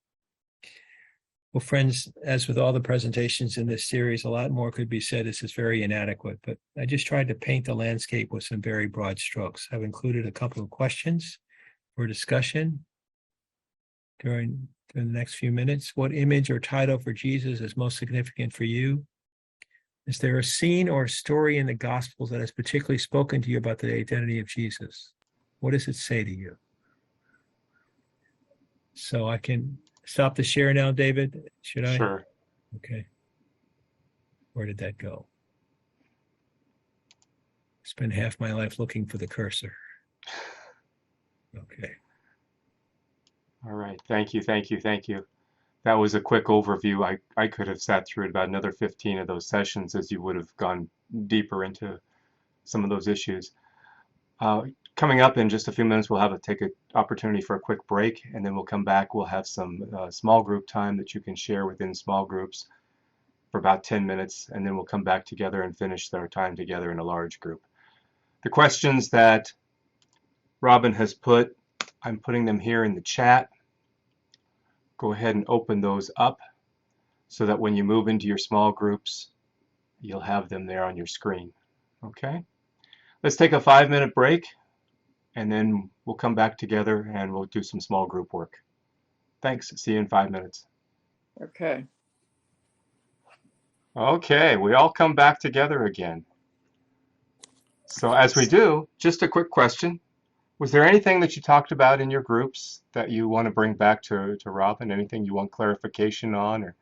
Well, friends, as with all the presentations in this series, a lot more could be said. This is very inadequate, but I just tried to paint the landscape with some very broad strokes. I've included a couple of questions for discussion during the next few minutes. What image or title for Jesus is most significant for you? Is there a scene or a story in the Gospels that has particularly spoken to you about the identity of Jesus? What does it say to you? So I can stop the share now, David? Should I? Sure. Okay. Where did that go? Spend half my life looking for the cursor. Okay. All right. Thank you. That was a quick overview. I could have sat through about another 15 of those sessions as you would have gone deeper into some of those issues. Coming up in just a few minutes, we'll take an opportunity for a quick break, and then we'll come back. We'll have some small group time that you can share within small groups for about 10 minutes, and then we'll come back together and finish our time together in a large group. The questions that Robin has put, I'm putting them here in the chat. Go ahead and open those up so that when you move into your small groups, you'll have them there on your screen. Okay? Let's take a 5-minute break, and then we'll come back together and we'll do some small group work. Thanks. See you in 5 minutes. Okay. Okay, we all come back together again. So as we do, just a quick question. Was there anything that you talked about in your groups that you want to bring back to Robin? Anything you want clarification on, or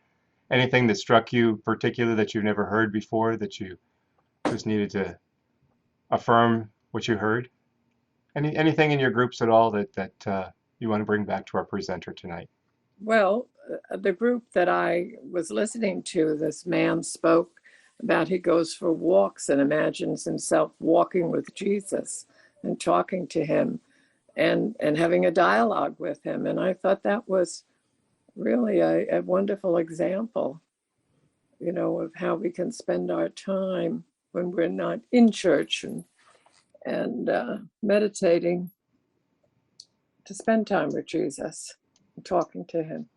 anything that struck you particular that you've never heard before that you just needed to affirm what you heard? Anything in your groups at all that you want to bring back to our presenter tonight? Well, the group that I was listening to, this man spoke about he goes for walks and imagines himself walking with Jesus and talking to him and having a dialogue with him. And I thought that was really a wonderful example, you know, of how we can spend our time when we're not in church and meditating, to spend time with Jesus and talking to him.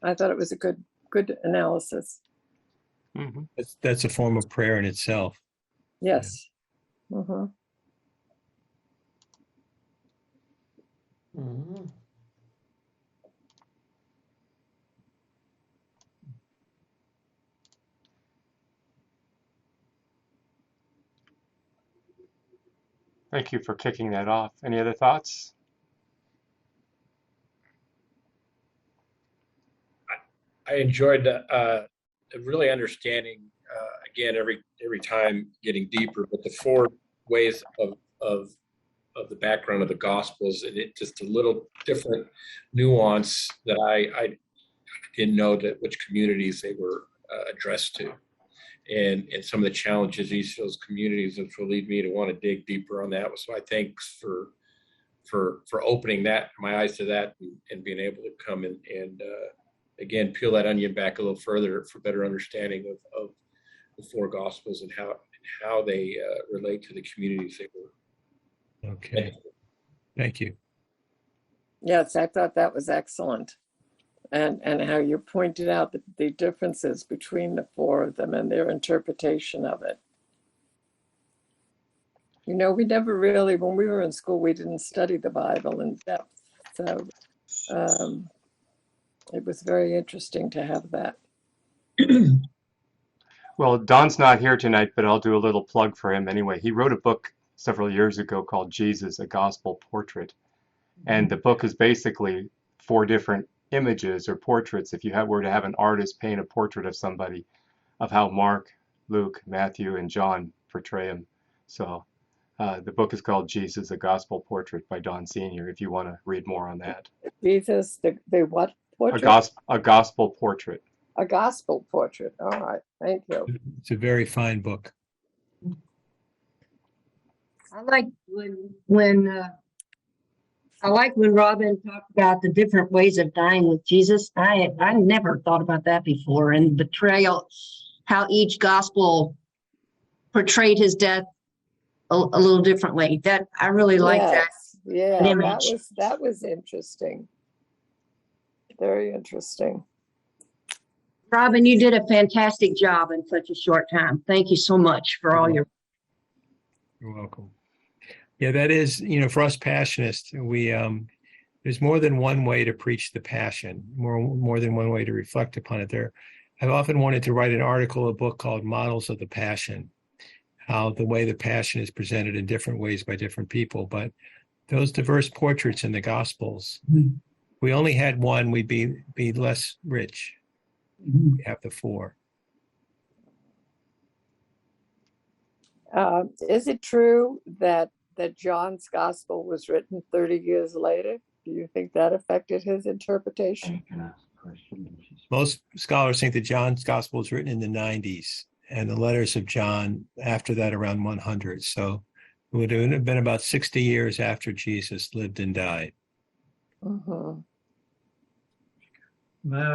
I thought it was a good analysis. Mm-hmm. That's a form of prayer in itself. Yes. Yeah. Thank you for kicking that off. Any other thoughts? enjoyed really understanding again every time getting deeper, but the four ways of the background of the Gospels, and it just a little different nuance that I didn't know that which communities they were addressed to, and some of the challenges each of those communities, which will lead me to want to dig deeper on that. So I thanks for opening my eyes to that and being able to come and again peel that onion back a little further for better understanding of the four Gospels and how they relate to the communities they were. Okay, thank you. Yes, I thought that was excellent. And how you pointed out the differences between the four of them and their interpretation of it. We never really, when we were in school, we didn't study the Bible in depth. So it was very interesting to have that. Well, Don's not here tonight, but I'll do a little plug for him anyway. He wrote a book several years ago called Jesus, a Gospel Portrait. And the book is basically 4 different images or portraits, if you were to have an artist paint a portrait of somebody, of how Mark, Luke, Matthew, and John portray him. So the book is called Jesus, a Gospel Portrait by Don Sr., if you want to read more on that. Jesus, the what portrait? A gospel portrait. A gospel portrait. All right. Thank you. It's a very fine book. I like when Robin talked about the different ways of dying with Jesus. I never thought about that before, and betrayal, how each gospel portrayed his death a little differently. That I really like that. Yeah, image. that was interesting. Very interesting. Robin, you did a fantastic job in such a short time. Thank you so much for all your. You're welcome. Yeah, that is, for us Passionists, we there's more than one way to preach the Passion, more than one way to reflect upon it. I've often wanted to write an article, a book called Models of the Passion, how the way the Passion is presented in different ways by different people. But those diverse portraits in the Gospels, if we only had one, we'd be less rich. We have the 4. Is it true that John's gospel was written 30 years later? Do you think that affected his interpretation? Most scholars think that John's gospel was written in the 90s and the letters of John after that around 100. So it would have been about 60 years after Jesus lived and died. Mm-hmm.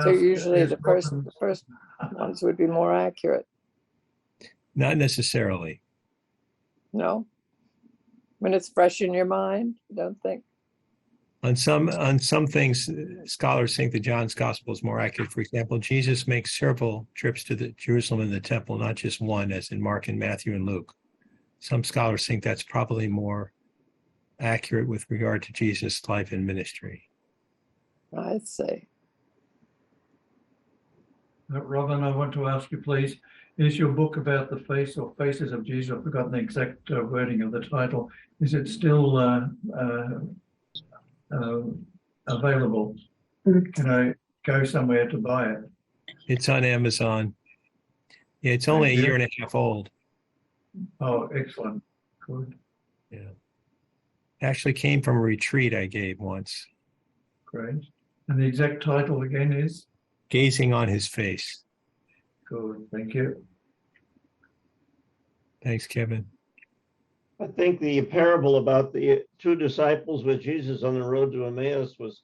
So usually the first ones would be more accurate. Not necessarily. No? When it's fresh in your mind, you don't think? On some things, scholars think that John's gospel is more accurate. For example, Jesus makes several trips to the Jerusalem and the temple, not just one, as in Mark and Matthew and Luke. Some scholars think that's probably more accurate with regard to Jesus' life and ministry. I'd say. Robin, I want to ask you, please, is your book about the face or faces of Jesus? I've forgotten the exact wording of the title. Is it still available? Can I go somewhere to buy it? It's on Amazon. Yeah, it's only a year and a half old. Oh, excellent. Good. Yeah. Actually came from a retreat I gave once. Great. And the exact title again is? Gazing on His Face. Good. Thank you. Thanks, Kevin. I think the parable about the 2 disciples with Jesus on the road to Emmaus was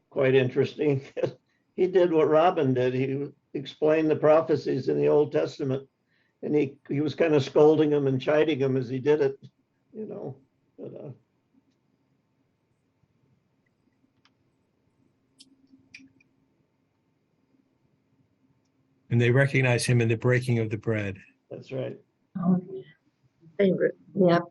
quite interesting. He did what Robin did. He explained the prophecies in the Old Testament, and he was kind of scolding them and chiding them as he did it, But, And they recognize Him in the breaking of the bread. that's right. Oh, favorite. Yep.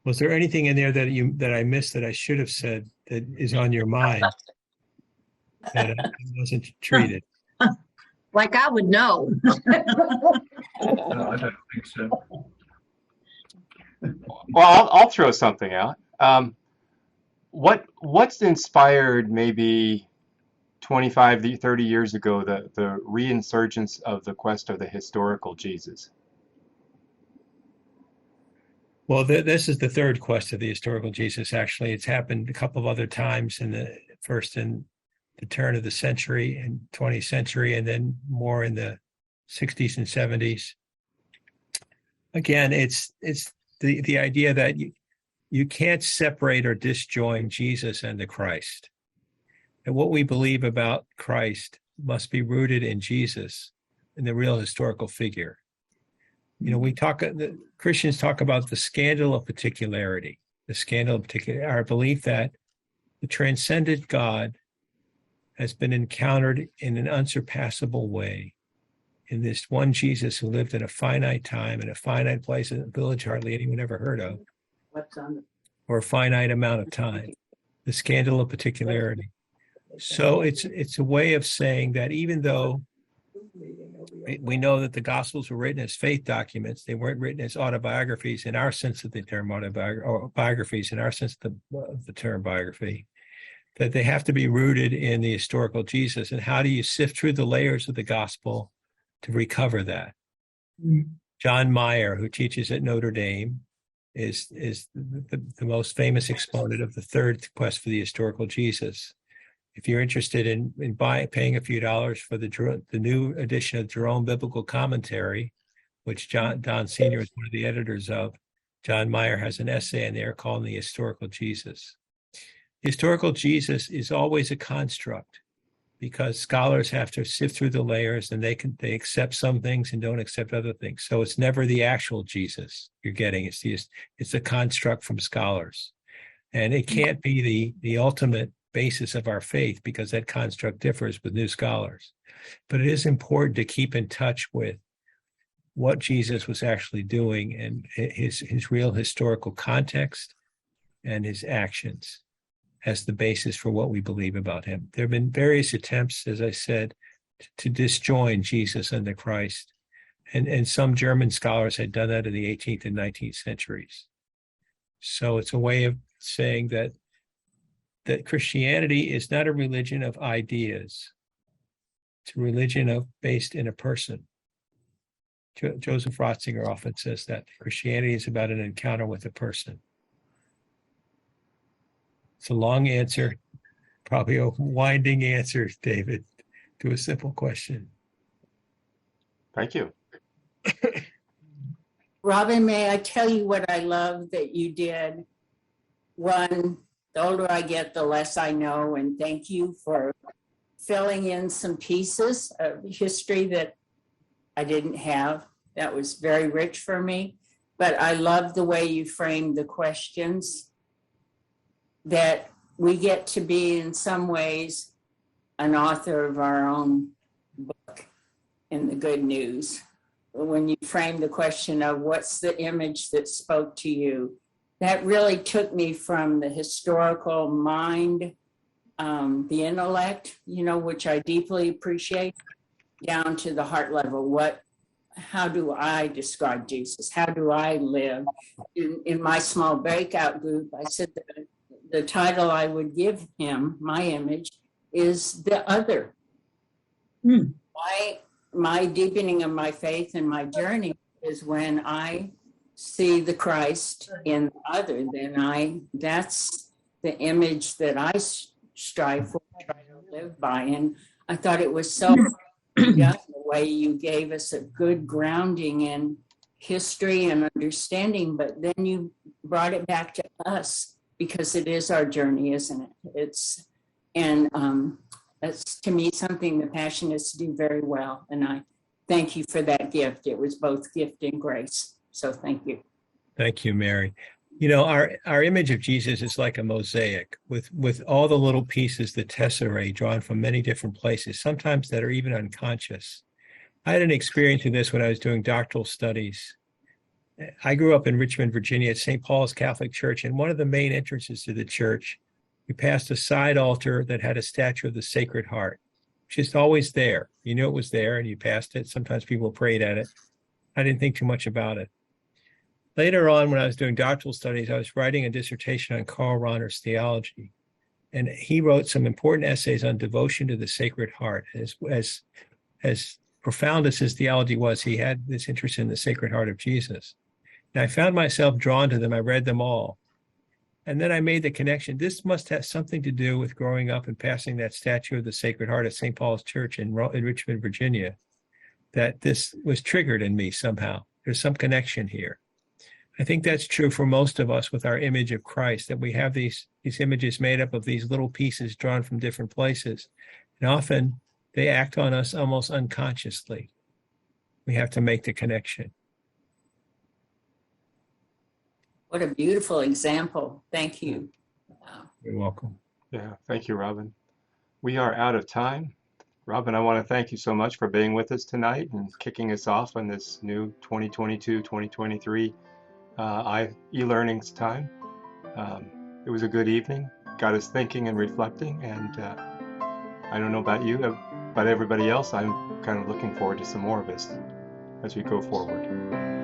Was there anything in there that I missed that I should have said that is on your mind that I wasn't treated? Like I would know. No, I don't think so. Well, I'll throw something out. what's inspired maybe 25, 30 years ago the reinsurgence of the quest of the historical Jesus? Well, this is the third quest of the historical Jesus. Actually, it's happened a couple of other times in the turn of the century and 20th century, and then more in the 60s and 70s. Again, it's the idea that you can't separate or disjoin Jesus and the Christ. And what we believe about Christ must be rooted in Jesus, in the real historical figure. You know, the Christians talk about the scandal of particularity, our belief that the transcendent God has been encountered in an unsurpassable way in this one Jesus who lived in a finite time, in a finite place, in a village hardly anyone ever heard of, or a finite amount of time, the scandal of particularity. So it's a way of saying that even though we know that the Gospels were written as faith documents, they weren't written as autobiographies in our sense of the term or biographies in our sense of the term biography, that they have to be rooted in the historical Jesus. And how do you sift through the layers of the Gospel to recover that? John Meyer, who teaches at Notre Dame, is the most famous exponent of the third quest for the historical Jesus. If you're interested in paying a few dollars for the new edition of Jerome Biblical Commentary, which Don Sr. is one of the editors of, John Meyer has an essay in there called The Historical Jesus. The historical Jesus is always a construct because scholars have to sift through the layers and they accept some things and don't accept other things. So it's never the actual Jesus you're getting. It's a construct from scholars. And it can't be the ultimate basis of our faith because that construct differs with new scholars. But it is important to keep in touch with what Jesus was actually doing and his real historical context and his actions as the basis for what we believe about him. There have been various attempts, as I said, to disjoin Jesus and the Christ. And some German scholars had done that in the 18th and 19th centuries. So it's a way of saying that Christianity is not a religion of ideas. It's a religion based in a person. Joseph Ratzinger often says that Christianity is about an encounter with a person. It's a long answer, probably a winding answer, David, to a simple question. Thank you. Robin, may I tell you what I love that you did? One, the older I get, the less I know, and thank you for filling in some pieces of history that I didn't have. That was very rich for me, but I love the way you framed the questions, that we get to be in some ways an author of our own book in the good news. When you frame the question of what's the image that spoke to you, that really took me from the historical mind, the intellect, which I deeply appreciate, down to the heart level. How do I describe Jesus? How do I live? In my small breakout group, I said that the title I would give him, my image, is the other. My deepening of my faith and my journey is when I see the Christ in the other, that's the image that I strive for, try to live by. And I thought it was so the way you gave us a good grounding in history and understanding, but then you brought it back to us because it is our journey, isn't it? That's to me something the Passionists do very well. And I thank you for that gift. It was both gift and grace. So thank you. Thank you, Mary. Our image of Jesus is like a mosaic with all the little pieces, the tesserae drawn from many different places, sometimes that are even unconscious. I had an experience in this when I was doing doctoral studies. I grew up in Richmond, Virginia at St. Paul's Catholic Church, and one of the main entrances to the church, we passed a side altar that had a statue of the Sacred Heart. Just always there. You knew it was there and you passed it. Sometimes people prayed at it. I didn't think too much about it. later on, when I was doing doctoral studies, I was writing a dissertation on Karl Rahner's theology. And he wrote some important essays on devotion to the Sacred Heart. As profound as his theology was, he had this interest in the Sacred Heart of Jesus. And I found myself drawn to them. I read them all. And then I made the connection. This must have something to do with growing up and passing that statue of the Sacred Heart at St. Paul's Church in Richmond, Virginia, that this was triggered in me somehow. There's some connection here. I think that's true for most of us with our image of Christ, that we have these images made up of these little pieces drawn from different places. And often they act on us almost unconsciously. We have to make the connection. What a beautiful example. Thank you. You're welcome. Yeah, thank you, Robin. We are out of time. Robin, I want to thank you so much for being with us tonight and kicking us off on this new 2022-2023 e-learnings time. It was a good evening, got us thinking and reflecting, and I don't know about you, but everybody else, I'm kind of looking forward to some more of this as we go forward.